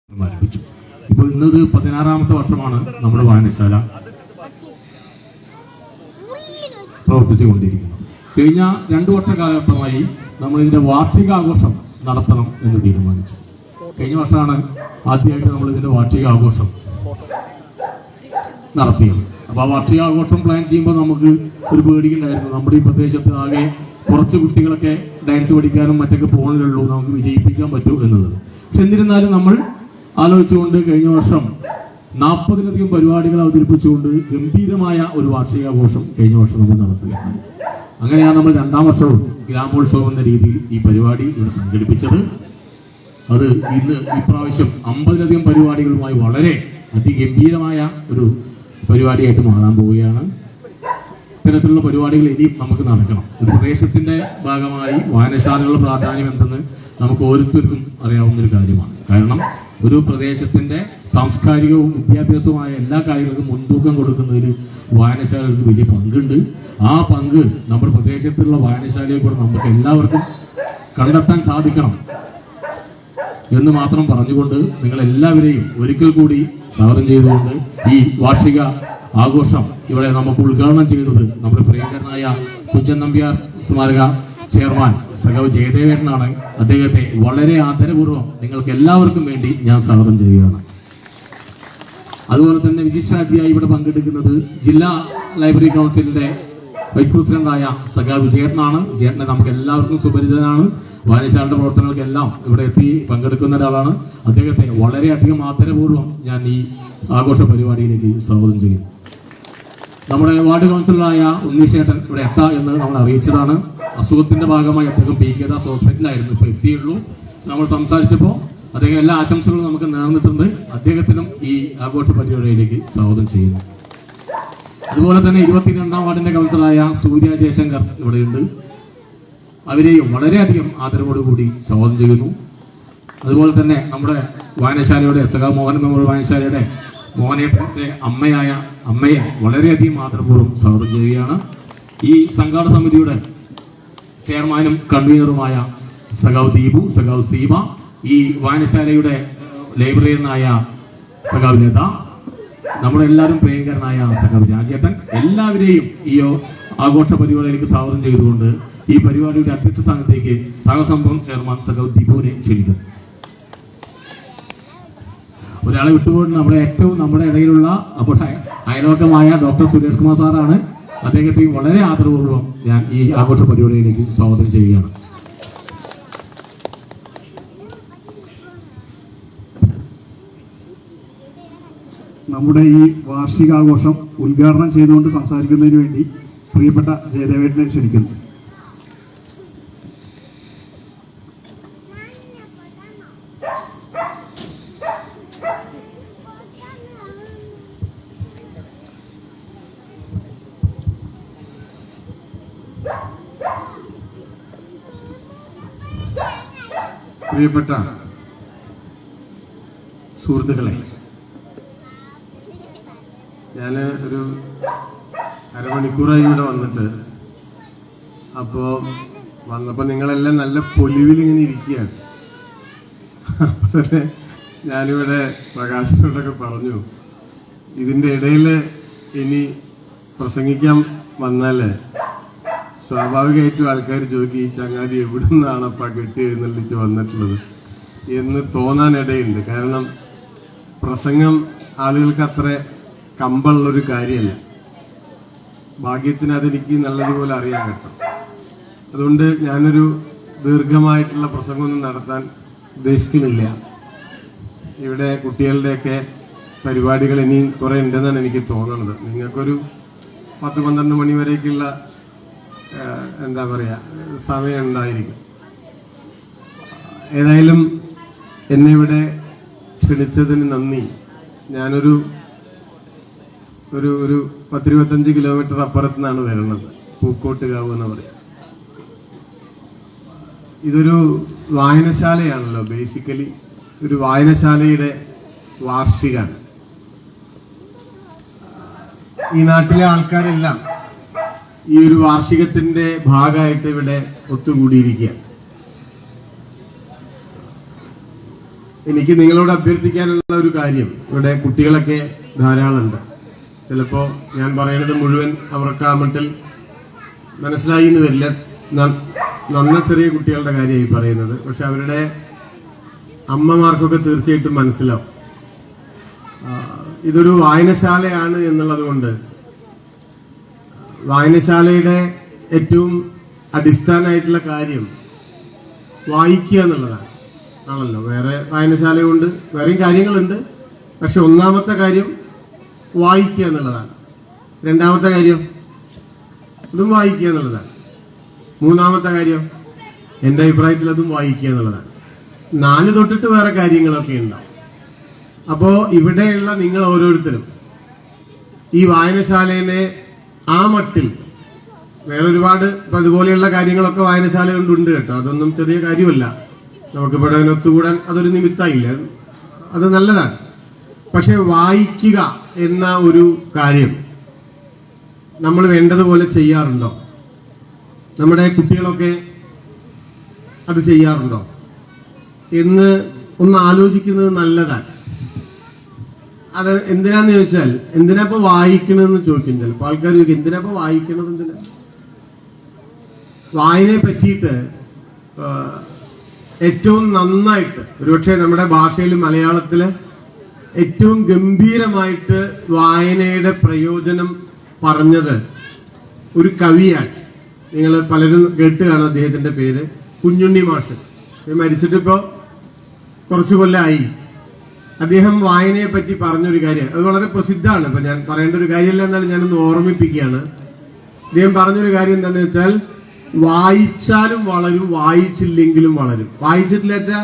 ആരംഭിച്ചു. ഇപ്പോൾ ഇന്നത് 16ാമത്തെ വർഷമാണ് നമ്മുടെ വായനശാല പ്രവർത്തിച്ചുകൊണ്ടിരിക്കുന്നത്. കഴിഞ്ഞ 2 വർഷക്കാലമായി നമ്മൾ ഇതിന്റെ വാർഷികാഘോഷം നടത്തണം എന്ന് തീരുമാനിച്ചു. കഴിഞ്ഞ വർഷമാണ് ആദ്യമായിട്ട് നമ്മൾ ഇതിന്റെ വാർഷികാഘോഷം നടത്തിയത്. അപ്പൊ ആ വാർഷികാഘോഷം പ്ലാൻ ചെയ്യുമ്പോൾ നമുക്ക് ഒരു പേടിയുണ്ടായിരുന്നു. നമ്മുടെ ഈ പ്രദേശത്ത് ആകെ കുറച്ച് കുട്ടികളൊക്കെ ഡാൻസ് പഠിക്കാനും മറ്റൊക്കെ പോകുന്നുള്ളൂ, നമുക്ക് വിജയിപ്പിക്കാൻ പറ്റൂ എന്നത്. പക്ഷെ എന്നിരുന്നാലും നമ്മൾ ആലോചിച്ചുകൊണ്ട് കഴിഞ്ഞ വർഷം 40ലധികം പരിപാടികൾ അവതരിപ്പിച്ചുകൊണ്ട് ഗംഭീരമായ ഒരു വാർഷികാഘോഷം കഴിഞ്ഞ വർഷം നമ്മൾ നടത്തുകയാണ്. അങ്ങനെയാണ് നമ്മൾ 2ാം വർഷവും ഗ്രാമോത്സവം എന്ന രീതിയിൽ ഈ പരിപാടി ഇവിടെ സംഘടിപ്പിച്ചത്. അത് ഇപ്രാവശ്യം 50ലധികം പരിപാടികളുമായി വളരെ അതിഗംഭീരമായ ഒരു പരിപാടിയായിട്ട് മാറാൻ പോവുകയാണ്. ഇത്തരത്തിലുള്ള പരിപാടികൾ ഇനിയും നമുക്ക് നടക്കണം. ഒരു പ്രദേശത്തിന്റെ ഭാഗമായി വായനശാലകളുടെ പ്രാധാന്യം എന്തെന്ന് നമുക്ക് ഓരോരുത്തർക്കും അറിയാവുന്ന ഒരു കാര്യമാണ്. കാരണം ഒരു പ്രദേശത്തിന്റെ സാംസ്കാരികവും വിദ്യാഭ്യാസവുമായ എല്ലാ കാര്യങ്ങൾക്കും മുൻതൂക്കം കൊടുക്കുന്നതിൽ വായനശാലകൾക്ക് വലിയ പങ്കുണ്ട്. ആ പങ്ക് നമ്മുടെ പ്രദേശത്തുള്ള വായനശാലയെ കൂടെ നമുക്ക് എല്ലാവർക്കും കണ്ടെത്താൻ സാധിക്കണം എന്ന് മാത്രം പറഞ്ഞുകൊണ്ട് നിങ്ങൾ എല്ലാവരെയും ഒരിക്കൽ കൂടി സ്വാഗതം ചെയ്തുകൊണ്ട് ഈ വാർഷിക ആഘോഷം ഇവിടെ നമുക്ക് ഉദ്ഘാടനം ചെയ്യുന്നത് നമ്മുടെ പ്രിയങ്കരനായ കുഞ്ചൻ നമ്പ്യാർ സ്മാരക ചെയർമാൻ സഖാവ് ജയദേവേട്ടനാണ്. അദ്ദേഹത്തെ വളരെ ആദരപൂർവ്വം നിങ്ങൾക്ക് എല്ലാവർക്കും വേണ്ടി ഞാൻ സ്വാഗതം ചെയ്യുകയാണ്. അതുപോലെ തന്നെ വിശിഷ്ടാതിഥിയായി ഇവിടെ പങ്കെടുക്കുന്നത് ജില്ലാ ലൈബ്രറി കൗൺസിലിന്റെ വൈസ് പ്രസിഡന്റായ സഖാവ് വിജയേട്ടനാണ്. വിജയേട്ടനെ നമുക്ക് എല്ലാവർക്കും സുപരിചിതനാണ്. വായനശാലയുടെ പ്രവർത്തനങ്ങൾക്കെല്ലാം ഇവിടെ എത്തി പങ്കെടുക്കുന്ന ഒരാളാണ്. അദ്ദേഹത്തെ വളരെയധികം ആദരപൂർവ്വം ഞാൻ ഈ ആഘോഷ പരിപാടിയിലേക്ക് സ്വാഗതം ചെയ്യും. നമ്മുടെ വാർഡ് കൗൺസിലറായ ഉണ്ണീഷേട്ടൻ ഇവിടെ എത്താം എന്ന് നമ്മൾ അറിയിച്ചതാണ്. അസുഖത്തിന്റെ ഭാഗമായി അദ്ദേഹം പി.കെ. ദാസ് ഹോസ്പിറ്റലായിരുന്നു, ഇപ്പോൾ എത്തിയുള്ളൂ. നമ്മൾ സംസാരിച്ചപ്പോൾ അദ്ദേഹം എല്ലാ ആശംസകളും നമുക്ക് നേർന്നിട്ടുണ്ട്. അദ്ദേഹത്തിനും ഈ ആഘോഷ പരിപാടിയിലേക്ക് സ്വാഗതം ചെയ്യുന്നു. അതുപോലെ തന്നെ 22ാം വാർഡിന്റെ കൗൺസിലറായ സൂര്യ ജയശങ്കർ ഇവിടെയുണ്ട്. അവരെയും വളരെയധികം ആദരവോടുകൂടി സ്വാഗതം ചെയ്യുന്നു. അതുപോലെ തന്നെ നമ്മുടെ വായനശാലയുടെ സഖാവ് മോഹൻ മെമ്മോറിയൽ വായനശാലയുടെ മോഹനേട്ടന്റെ അമ്മയെ വളരെയധികം ആദരപൂർവ്വം സ്വാഗതം ചെയ്യുകയാണ്. ഈ സംഘാടക സമിതിയുടെ ചെയർമാനും കൺവീനറുമായ സഖാവ് ദീപു, സഖാവ് സീമ, ഈ വായനശാലയുടെ ലൈബ്രറിയനായ സഖാവ് ലത, നമ്മുടെ എല്ലാവരും പ്രിയങ്കരനായ സഖാവ് രാജേട്ടൻ, എല്ലാവരെയും ഈ ആഘോഷ പരിപാടിയിലേക്ക് സ്വാഗതം ചെയ്തുകൊണ്ട് ഈ പരിപാടിയുടെ അധ്യക്ഷ സ്ഥാനത്തേക്ക് സഹസംഭവം ചെയർമാൻ സഖാവ് ദീപുവിനെ ക്ഷണിക്കുന്നു. ഒരാളെ വിട്ടുപോയിട്ട് നമ്മുടെ ഇടയിലുള്ള നമ്മുടെ അയൽവക്കമായ ഡോക്ടർ സുരേഷ് കുമാർ സാറാണ്. അദ്ദേഹത്തെ വളരെ ആദരപൂർവ്വം ഞാൻ ഈ ആഘോഷ പരിപാടിയിലേക്ക് സ്വാഗതം ചെയ്യുകയാണ്. നമ്മുടെ ഈ വാർഷികാഘോഷം ഉദ്ഘാടനം ചെയ്തുകൊണ്ട് സംസാരിക്കുന്നതിന് വേണ്ടി പ്രിയപ്പെട്ട ജയദേവേട്ടനെ ക്ഷണിക്കുന്നു. പ്രിയപ്പെട്ട സുഹൃത്തുക്കളെ, ഞാൻ ഒരു അരമണിക്കൂറായി ഇവിടെ വന്നിട്ട്. വന്നപ്പോൾ നിങ്ങളെല്ലാം നല്ല പൊലിവിൽ ഇങ്ങനെ ഇരിക്കുകയാണ്. അപ്പൊ തന്നെ ഞാനിവിടെ പ്രകാശനോടൊക്കെ പറഞ്ഞു, ഇതിന്റെ ഇടയിൽ ഇനി പ്രസംഗിക്കാൻ വന്നാല് സ്വാഭാവികമായിട്ടും ആൾക്കാർ ചോദിക്കും, ഈ ചങ്ങാതി എവിടെ നിന്നാണപ്പാ കെട്ടി എഴുന്നള്ളിച്ച് വന്നിട്ടുള്ളത് എന്ന് തോന്നാനിടയുണ്ട്. കാരണം പ്രസംഗം ആളുകൾക്ക് അത്ര കമ്പുള്ളൊരു കാര്യമല്ല. ഭാഗ്യത്തിന് അതെനിക്ക് നല്ലതുപോലെ അറിയാൻ കേട്ടോ. അതുകൊണ്ട് ഞാനൊരു ദീർഘമായിട്ടുള്ള പ്രസംഗമൊന്നും നടത്താൻ ഉദ്ദേശിക്കുന്നില്ല. ഇവിടെ കുട്ടികളുടെയൊക്കെ പരിപാടികൾ ഇനിയും കുറെ ഉണ്ടെന്നാണ് എനിക്ക് തോന്നുന്നത്. നിങ്ങൾക്കൊരു 10-12 മണി വരേക്കുള്ള എന്താ പറയാ സമയം ഉണ്ടായിരിക്കും. ഏതായാലും എന്നെ ഇവിടെ ക്ഷണിച്ചതിന് നന്ദി. ഞാനൊരു 10-25 കിലോമീറ്റർ അപ്പുറത്തു നിന്നാണ് വരുന്നത്, പൂക്കോട്ടുകാവ് എന്ന് പറയാം. ഇതൊരു വായനശാലയാണല്ലോ. ബേസിക്കലി ഒരു വായനശാലയുടെ വാർഷികമാണ്. ഈ നാട്ടിലെ ആൾക്കാരെല്ലാം ഈ ഒരു വാർഷികത്തിന്റെ ഭാഗമായിട്ട് ഇവിടെ ഒത്തുകൂടിയിരിക്കുക. എനിക്ക് നിങ്ങളോട് അഭ്യർത്ഥിക്കാനുള്ള ഒരു കാര്യം, ഇവിടെ കുട്ടികളൊക്കെ ധാരാളമുണ്ട്. ചിലപ്പോ ഞാൻ പറയുന്നത് മുഴുവൻ അവർക്ക് ആ മട്ടിൽ മനസ്സിലായി എന്ന് വരില്ല. നന്ന ചെറിയ കുട്ടികളുടെ കാര്യമായി പറയുന്നത്. പക്ഷെ അവരുടെ അമ്മമാർക്കൊക്കെ തീർച്ചയായിട്ടും മനസ്സിലാവും. ഇതൊരു വായനശാലയാണ് എന്നുള്ളത് കൊണ്ട് വായനശാലയുടെ ഏറ്റവും അടിസ്ഥാനമായിട്ടുള്ള കാര്യം വായിക്കുക എന്നുള്ളതാണ് ആണല്ലോ. വേറെ വായനശാലയുണ്ട്, വേറെയും കാര്യങ്ങളുണ്ട്. പക്ഷെ ഒന്നാമത്തെ കാര്യം വായിക്കുക എന്നുള്ളതാണ്. രണ്ടാമത്തെ കാര്യം അതും വായിക്കുക എന്നുള്ളതാണ്. മൂന്നാമത്തെ കാര്യം എന്റെ അഭിപ്രായത്തിൽ അതും വായിക്കുക എന്നുള്ളതാണ്. 4 തൊട്ടിട്ട് വേറെ കാര്യങ്ങളൊക്കെ ഉണ്ടാവും. അപ്പോ ഇവിടെയുള്ള നിങ്ങൾ ഓരോരുത്തരും ഈ വായനശാലയിലെ ആ മട്ടിൽ വേറെ ഒരുപാട് അതുപോലെയുള്ള കാര്യങ്ങളൊക്കെ വായനശാല കൊണ്ടുണ്ട് കേട്ടോ. അതൊന്നും ചെറിയ കാര്യമല്ല. നമുക്കിവിടെ ഒത്തുകൂടാൻ അതൊരു നിമിത്തമില്ല, അത് നല്ലതാണ്. പക്ഷെ വായിക്കുക എന്ന ഒരു കാര്യം നമ്മൾ വേണ്ടതുപോലെ ചെയ്യാറുണ്ടോ? നമ്മുടെ കുട്ടികളൊക്കെ അത് ചെയ്യാറുണ്ടോ എന്ന് ഒന്ന് ആലോചിക്കുന്നത് നല്ലതാണ്. അത് എന്തിനാന്ന് ചോദിച്ചാൽ, എന്തിനാപ്പോ വായിക്കണമെന്ന് ചോദിക്കും ചിലപ്പോൾ ആൾക്കാർ. ചോദിക്കും എന്തിനാപ്പോ വായിക്കണത്, എന്തിനാ വായനയെ പറ്റിയിട്ട് ഏറ്റവും നന്നായിട്ട് ഒരുപക്ഷെ നമ്മുടെ ഭാഷയിൽ മലയാളത്തില് ഏറ്റവും ഗംഭീരമായിട്ട് വായനയുടെ പ്രയോജനം പറഞ്ഞത് ഒരു കവിയാണ്. നിങ്ങൾ പലരും കേട്ട് കാണും അദ്ദേഹത്തിന്റെ പേര്, കുഞ്ഞുണ്ണി മാഷ്. മരിച്ചിട്ടിപ്പോ കുറച്ചു കൊല്ലമായി. അദ്ദേഹം വായനയെ പറ്റി പറഞ്ഞൊരു കാര്യം, അത് വളരെ പ്രസിദ്ധമാണ്. ഇപ്പൊ ഞാൻ പറയേണ്ട ഒരു കാര്യമല്ല, എന്നാലും ഞാനൊന്ന് ഓർമ്മിപ്പിക്കുകയാണ്. അദ്ദേഹം പറഞ്ഞൊരു കാര്യം എന്താണെന്ന് വെച്ചാൽ, വായിച്ചാലും വളരും, വായിച്ചില്ലെങ്കിലും വളരും. വായിച്ചിട്ടില്ല വെച്ചാൽ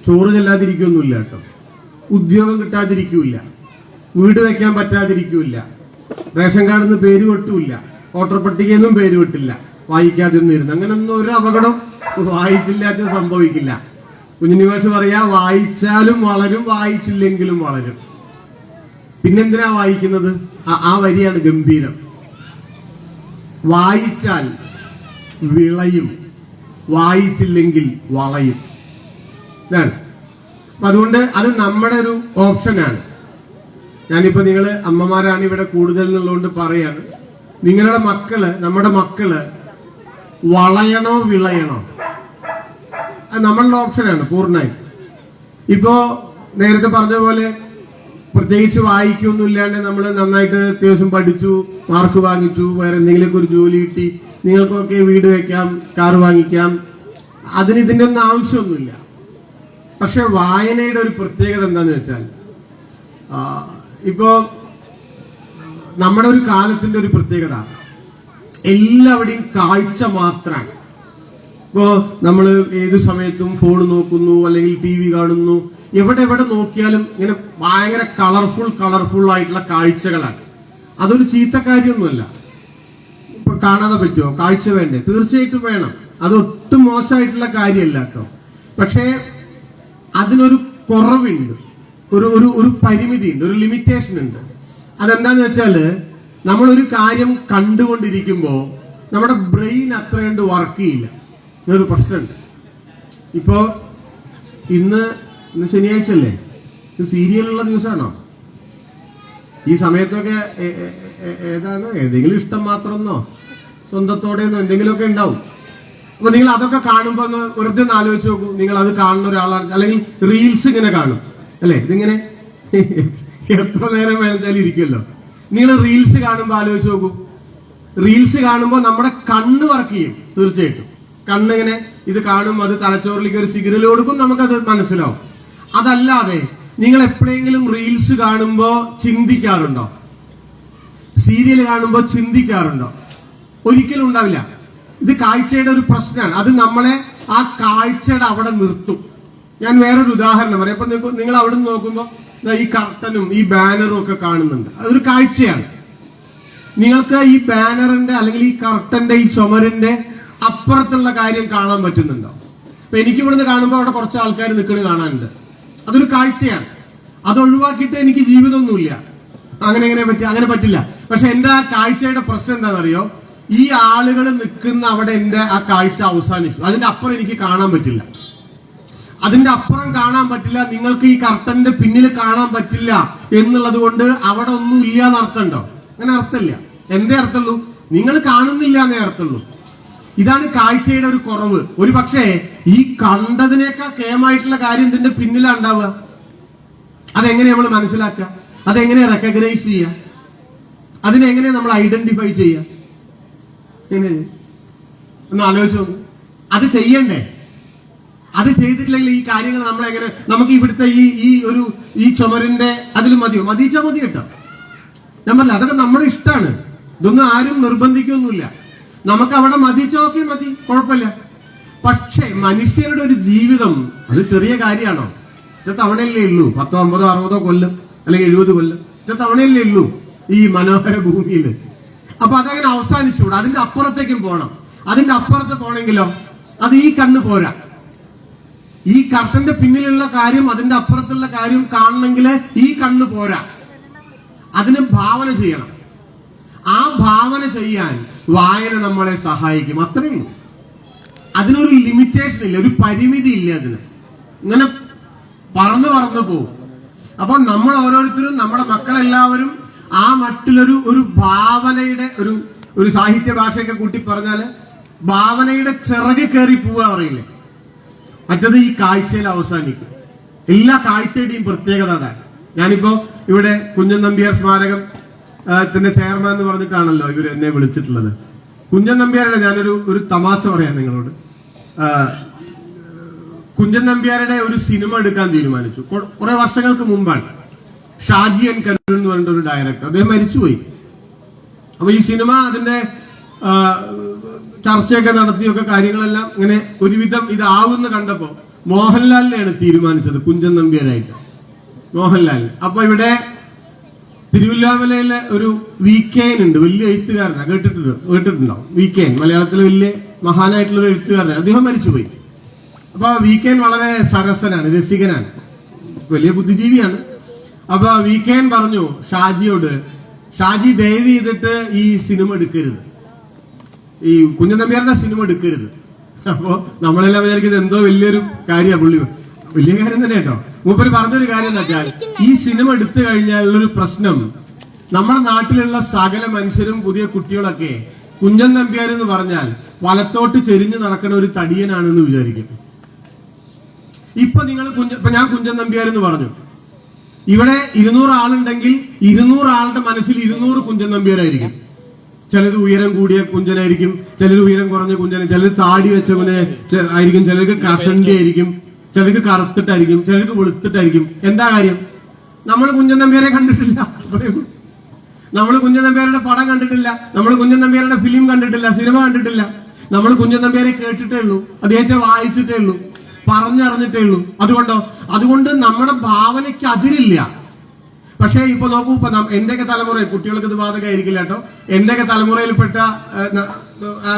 ചോറ് ചെല്ലാതിരിക്കൊന്നുമില്ല കേട്ടോ, ഉദ്യോഗം കിട്ടാതിരിക്കൂല, വീട് വെക്കാൻ പറ്റാതിരിക്കൂല, റേഷൻ കാർഡിൽ നിന്ന് പേര് വെട്ടൂല്ല, വോട്ടർ പട്ടികയിൽ നിന്നും പേര് വെട്ടില്ല, വായിക്കാതെ ഒന്നും ഇരുന്ന്. അങ്ങനൊന്നും ഒരു അപകടം വായിച്ചില്ലാത്ത സംഭവിക്കില്ല. കുഞ്ഞുണ്ണി മാഷ് പറയാ, വായിച്ചാലും വളരും, വായിച്ചില്ലെങ്കിലും വളരും. പിന്നെന്തിനാ വായിക്കുന്നത്? ആ വരിയാണ് ഗംഭീരം. വായിച്ചാൽ വിളയും, വായിച്ചില്ലെങ്കിൽ വളയും. അപ്പൊ അതുകൊണ്ട് അത് നമ്മുടെ ഒരു ഓപ്ഷനാണ്. ഞാനിപ്പോ നിങ്ങള് അമ്മമാരാണ് ഇവിടെ കൂടുതൽ എന്നുള്ളതുകൊണ്ട് പറയാണ്, നിങ്ങളുടെ മക്കള്, നമ്മുടെ മക്കള് വളയണോ വിളയണോ, അത് നമ്മളുടെ ഓപ്ഷനാണ് പൂർണ്ണമായും. ഇപ്പോ നേരത്തെ പറഞ്ഞ പോലെ പ്രത്യേകിച്ച് വായിക്കൊന്നും ഇല്ലാണ്ട് നമ്മൾ നന്നായിട്ട് അത്യാവശ്യം പഠിച്ചു, മാർക്ക് വാങ്ങിച്ചു, വേറെ എന്തെങ്കിലുമൊക്കെ ഒരു ജോലി കിട്ടി, നിങ്ങൾക്കൊക്കെ വീട് വെക്കാം, കാർ വാങ്ങിക്കാം, അതിന് ഇതിന്റെ ഒന്നും ആവശ്യമൊന്നുമില്ല. പക്ഷെ വായനയുടെ ഒരു പ്രത്യേകത എന്താന്ന് വെച്ചാൽ, ഇപ്പോ നമ്മുടെ ഒരു കാലത്തിന്റെ ഒരു പ്രത്യേകത, എല്ലാവരുടെയും കാഴ്ച മാത്രമാണ്. ഇപ്പോ നമ്മൾ ഏതു സമയത്തും ഫോൺ നോക്കുന്നു, അല്ലെങ്കിൽ TV കാണുന്നു, എവിടെ നോക്കിയാലും ഇങ്ങനെ ഭയങ്കര കളർഫുൾ ആയിട്ടുള്ള കാഴ്ചകളാണ്. അതൊരു ചീത്ത കാര്യമൊന്നുമല്ല. ഇപ്പൊ കാണാതെ പറ്റുമോ? കാഴ്ച വേണ്ടേ? തീർച്ചയായിട്ടും വേണം. അതൊട്ടും മോശമായിട്ടുള്ള കാര്യമല്ല കേട്ടോ. പക്ഷേ അതിനൊരു കുറവുണ്ട്, ഒരു പരിമിതിയുണ്ട്, ഒരു ലിമിറ്റേഷൻ ഉണ്ട്. അതെന്താന്ന് വെച്ചാല്, നമ്മളൊരു കാര്യം കണ്ടുകൊണ്ടിരിക്കുമ്പോ നമ്മുടെ ബ്രെയിൻ അത്ര കണ്ട് വർക്ക് ചെയ്യില്ല. ഇങ്ങനൊരു പ്രശ്നമുണ്ട്. ഇപ്പോ ഇന്ന് ശനിയാഴ്ച അല്ലേ? ഇത് സീരിയലുള്ള ദിവസമാണോ? ഈ സമയത്തൊക്കെ ഏതാണ്, ഏതെങ്കിലും ഇഷ്ടം മാത്രമെന്നോ സ്വന്തത്തോടെന്നോ എന്തെങ്കിലുമൊക്കെ ഉണ്ടാവും. അപ്പൊ നിങ്ങൾ അതൊക്കെ കാണുമ്പോ ഒന്ന് വെറുതെ ഒന്ന് ആലോചിച്ച് നോക്കൂ. നിങ്ങൾ അത് കാണുന്ന ഒരാളാണ്, അല്ലെങ്കിൽ റീൽസ് ഇങ്ങനെ കാണും അല്ലെ? ഇതിങ്ങനെ എത്ര നേരം വേണമെന്നാലും ഇരിക്കുമല്ലോ. നിങ്ങൾ റീൽസ് കാണുമ്പോ ആലോചിച്ച് നോക്കൂ. റീൽസ് കാണുമ്പോൾ നമ്മുടെ കണ്ണ് വർക്ക് ചെയ്യും തീർച്ചയായിട്ടും. കണ്ണിങ്ങനെ ഇത് കാണും, അത് തലച്ചോറിലേക്ക് ഒരു സിഗ്നൽ കൊടുക്കും, നമുക്കത് മനസ്സിലാവും. അതല്ലാതെ നിങ്ങൾ എപ്പോഴെങ്കിലും റീൽസ് കാണുമ്പോ ചിന്തിക്കാറുണ്ടോ? സീരിയൽ കാണുമ്പോ ചിന്തിക്കാറുണ്ടോ? ഒരിക്കലും ഉണ്ടാവില്ല. ഇത് കാഴ്ചയുടെ ഒരു പ്രശ്നമാണ്. അത് നമ്മളെ ആ കാഴ്ചയുടെ അവിടെ നിർത്തും. ഞാൻ വേറൊരു ഉദാഹരണം പറയാം. അപ്പൊ നിങ്ങൾ അവിടെ നിന്ന് നോക്കുമ്പോ ഈ കർട്ടനും ഈ ബാനറും ഒക്കെ കാണുന്നുണ്ട്. അതൊരു കാഴ്ചയാണ്. നിങ്ങൾക്ക് ഈ ബാനറിന്റെ അല്ലെങ്കിൽ ഈ കർട്ടന്റെ ഈ ചുമരിന്റെ അപ്പുറത്തുള്ള കാര്യം കാണാൻ പറ്റുന്നുണ്ടോ? ഇപ്പൊ എനിക്ക് ഇവിടുന്ന് കാണുമ്പോൾ അവിടെ കുറച്ച് ആൾക്കാർ നിൽക്കുന്നത് കാണാനുണ്ട്. അതൊരു കാഴ്ചയാണ്. അത് ഒഴിവാക്കിയിട്ട് എനിക്ക് ജീവിതമൊന്നുമില്ല. അങ്ങനെ പറ്റില്ല. പക്ഷെ എന്റെ ആ കാഴ്ചയുടെ പ്രശ്നം എന്താണെന്നറിയോ? ഈ ആളുകൾ നിൽക്കുന്ന അവിടെ എന്റെ ആ കാഴ്ച അവസാനിച്ചു. അതിന്റെ അപ്പുറം എനിക്ക് കാണാൻ പറ്റില്ല. അതിന്റെ അപ്പുറം കാണാൻ പറ്റില്ല, നിങ്ങൾക്ക് ഈ കർട്ടന്റെ പിന്നിൽ കാണാൻ പറ്റില്ല എന്നുള്ളത് കൊണ്ട് അവിടെ ഒന്നും ഇല്ല എന്ന് അർത്ഥമുണ്ടോ? അങ്ങനെ അർത്ഥമില്ല. എന്തേ അർത്ഥമുള്ളൂ? നിങ്ങൾ കാണുന്നില്ല എന്നേ അർത്ഥമുള്ളൂ. ഇതാണ് കാഴ്ചയുടെ ഒരു കുറവ്. ഒരു പക്ഷേ ഈ കണ്ടതിനേക്കാൾ കേമായിട്ടുള്ള കാര്യം ഇതിന്റെ പിന്നിലാണ് ഉണ്ടാവുക. അതെങ്ങനെ നമ്മൾ മനസ്സിലാക്കുക? അതെങ്ങനെ റെക്കഗ്നൈസ് ചെയ്യുക? അതിനെങ്ങനെ നമ്മൾ ഐഡന്റിഫൈ ചെയ്യുക? എങ്ങനെ ഒന്ന് ആലോചിച്ച് നോക്ക്. അത് ചെയ്യണ്ടേ? അത് ചെയ്തിട്ടില്ലെങ്കിൽ ഈ കാര്യങ്ങൾ നമ്മളെങ്ങനെ, നമുക്ക് ഇവിടുത്തെ ഈ ചുമരിന്റെ അതിൽ മതിച്ചാ മതി കേട്ടോ. ഞാൻ പറഞ്ഞില്ല, അതൊക്കെ നമ്മുടെ ഇഷ്ടമാണ്. ഇതൊന്നും ആരും നിർബന്ധിക്കൊന്നുമില്ല. നമുക്ക് അവിടെ മതിച്ചോക്കെ മതി, കുഴപ്പമില്ല. പക്ഷേ മനുഷ്യരുടെ ഒരു ജീവിതം അത് ചെറിയ കാര്യമാണോ? തവണയല്ലേ ഉള്ളൂ. 10, 50, 60 കൊല്ലം അല്ലെങ്കിൽ 70 കൊല്ലം തവണയല്ലേ ഉള്ളൂ ഈ മനോഹര ഭൂമിയിൽ. അപ്പൊ അതങ്ങനെ അവസാനിച്ചുകൂടാ. അതിന്റെ അപ്പുറത്തേക്കും പോകണം. അതിന്റെ അപ്പുറത്ത് പോകണമെങ്കിലോ അത് ഈ കണ്ണ് പോരാ. ഈ കർട്ടന്റെ പിന്നിലുള്ള കാര്യം, അതിന്റെ അപ്പുറത്തുള്ള കാര്യം കാണണമെങ്കിൽ ഈ കണ്ണ് പോരാ. അതിന് ഭാവന ചെയ്യണം. ആ ഭാവന ചെയ്യാൻ വായന നമ്മളെ സഹായിക്കും. അത്രയും. അതിനൊരു ലിമിറ്റേഷൻ ഇല്ല, ഒരു പരിമിതി ഇല്ല. അതിന് ഇങ്ങനെ പറന്നു പോകും. അപ്പൊ നമ്മൾ ഓരോരുത്തരും, നമ്മുടെ മക്കളെല്ലാവരും ആ മട്ടിലൊരു ഭാവനയുടെ ഒരു സാഹിത്യ ഭാഷയൊക്കെ കൂട്ടി പറഞ്ഞാല് ഭാവനയുടെ ചിറക് കയറി പോവുക പറയില്ലേ, മറ്റത് ഈ കാഴ്ചയിൽ അവസാനിക്കും. എല്ലാ കാഴ്ചയുടെയും പ്രത്യേകത അതാണ്. ഞാനിപ്പോ ഇവിടെ കുഞ്ചൻ നമ്പ്യാർ സ്മാരകം ത്തിന്റെ ചെയർമാൻ എന്ന് പറഞ്ഞിട്ടാണല്ലോ ഇവർ എന്നെ വിളിച്ചിട്ടുള്ളത്. കുഞ്ചൻ നമ്പ്യാരുടെ ഞാനൊരു തമാശ പറയാം നിങ്ങളോട്. കുഞ്ചൻ നമ്പ്യാരുടെ ഒരു സിനിമ എടുക്കാൻ തീരുമാനിച്ചു. കുറെ വർഷങ്ങൾക്ക് മുമ്പാണ്. ഷാജി എൻ കരുൺ എന്ന് പറഞ്ഞിട്ട് ഒരു ഡയറക്ടർ, അദ്ദേഹം മരിച്ചുപോയി. അപ്പൊ ഈ സിനിമ അതിന്റെ ചർച്ചയൊക്കെ നടത്തിയൊക്കെ കാര്യങ്ങളെല്ലാം ഇങ്ങനെ ഒരുവിധം ഇതാവുന്ന കണ്ടപ്പോ മോഹൻലാലിനെയാണ് തീരുമാനിച്ചത് കുഞ്ചൻ നമ്പ്യാരായിട്ട്. മോഹൻലാൽ. അപ്പൊ ഇവിടെ തിരുവല്ലാമലയിലെ ഒരു VK ഉണ്ട്, വലിയ എഴുത്തുകാരനാണ്. കേട്ടിട്ടുണ്ടോ? VK മലയാളത്തിലെ വലിയ മഹാനായിട്ടുള്ള ഒരു എഴുത്തുകാരനാണ്. അദ്ദേഹം മരിച്ചുപോയി. അപ്പൊ VK വളരെ സരസനാണ്, രസികനാണ്, വലിയ ബുദ്ധിജീവിയാണ്. അപ്പൊ VK പറഞ്ഞു ഷാജിയോട്, ഷാജി ദയവ് ചെയ്തിട്ട് ഈ സിനിമ എടുക്കരുത്, ഈ കുഞ്ചൻ നമ്പ്യാരുടെ സിനിമ എടുക്കരുത്. അപ്പോ നമ്മളെല്ലാം വിചാരിക്കുന്നത് എന്തോ വലിയൊരു കാര്യമാണ്. പുള്ളി വലിയ കാര്യം തന്നെ കേട്ടോ. മൂപ്പര് പറഞ്ഞൊരു കാര്യം എന്ന് വെച്ചാൽ, ഈ സിനിമ എടുത്തു കഴിഞ്ഞാലുള്ളൊരു പ്രശ്നം, നമ്മുടെ നാട്ടിലുള്ള സകല മനുഷ്യരും പുതിയ കുട്ടികളൊക്കെ കുഞ്ചൻ നമ്പ്യാർ എന്ന് പറഞ്ഞാൽ വലത്തോട്ട് ചെരിഞ്ഞു നടക്കുന്ന ഒരു തടിയനാണെന്ന് വിചാരിക്കും. ഇപ്പൊ ഞാൻ കുഞ്ചൻ നമ്പ്യാർ എന്ന് പറഞ്ഞു, ഇവിടെ 200 ആളുണ്ടെങ്കിൽ 200 ആളുടെ മനസ്സിൽ 200 കുഞ്ചൻ നമ്പ്യാരായിരിക്കും. ചിലത് ഉയരം കൂടിയ കുഞ്ചനായിരിക്കും, ചിലർ ഉയരം കുറഞ്ഞ കുഞ്ചന, ചിലർ താടി വെച്ചവനെ ആയിരിക്കും, ചിലർക്ക് കഷണ്ടി ആയിരിക്കും, ചിലർക്ക് കറുത്തിട്ടായിരിക്കും, ചിലർക്ക് വെളുത്തിട്ടായിരിക്കും. എന്താ കാര്യം? നമ്മൾ കുഞ്ചൻ നമ്പ്യാരെ കണ്ടിട്ടില്ല. നമ്മൾ കുഞ്ചൻ നമ്പ്യാരുടെ പടം കണ്ടിട്ടില്ല, നമ്മൾ കുഞ്ചൻ നമ്പ്യാരുടെ ഫിലിം കണ്ടിട്ടില്ല, സിനിമ കണ്ടിട്ടില്ല. നമ്മൾ കുഞ്ചൻ നമ്പ്യാരെ കേട്ടിട്ടേ ഉള്ളൂ, അദ്ദേഹത്തെ വായിച്ചിട്ടേ ഉള്ളൂ, പറഞ്ഞറിഞ്ഞിട്ടേ ഉള്ളൂ. അതുകൊണ്ട് നമ്മുടെ ഭാവനയ്ക്ക് അതിരില്ല. പക്ഷേ ഇപ്പൊ നോക്കൂ, ഇപ്പൊ എന്റെയൊക്കെ തലമുറ, കുട്ടികൾക്ക് ഇത് ബാധകമായിരിക്കില്ല കേട്ടോ, എന്റെയൊക്കെ തലമുറയിൽപ്പെട്ട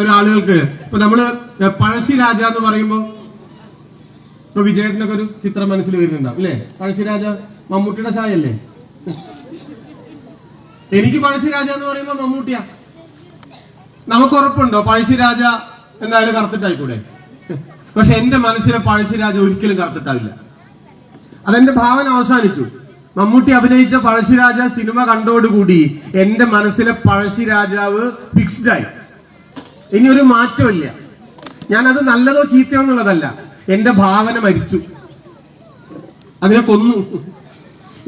ഒരാളുകൾക്ക് ഇപ്പൊ നമ്മള് പഴശ്ശിരാജ എന്ന് പറയുമ്പോ ഇപ്പൊ വിജയേട്ടനൊക്കെ ഒരു ചിത്രം മനസ്സിൽ വരുന്നുണ്ടാവും അല്ലേ? പഴശ്ശിരാജ മമ്മൂട്ടിയുടെ ഛായല്ലേ? എനിക്ക് പഴശ്ശിരാജ എന്ന് പറയുമ്പോ മമ്മൂട്ടിയാ. നമുക്ക് ഉറപ്പുണ്ടോ പഴശ്ശിരാജ എന്തായാലും കറുത്തിട്ടായിക്കൂടെ? പക്ഷെ എന്റെ മനസ്സിലെ പഴശ്ശിരാജ ഒരിക്കലും കറുത്തിട്ടാവില്ല. അതെന്റെ ഭാവന അവസാനിച്ചു. മമ്മൂട്ടി അഭിനയിച്ച പഴശ്ശിരാജ സിനിമ കണ്ടോടുകൂടി എന്റെ മനസ്സിലെ പഴശ്ശിരാജാവ് ഫിക്സ്ഡായി. ഇനി ഒരു മാറ്റമില്ല. ഞാനത് നല്ലതോ ചീത്തയോ എന്നുള്ളതല്ല, എന്റെ ഭാവന മരിച്ചു, അതിനെ കൊന്നു.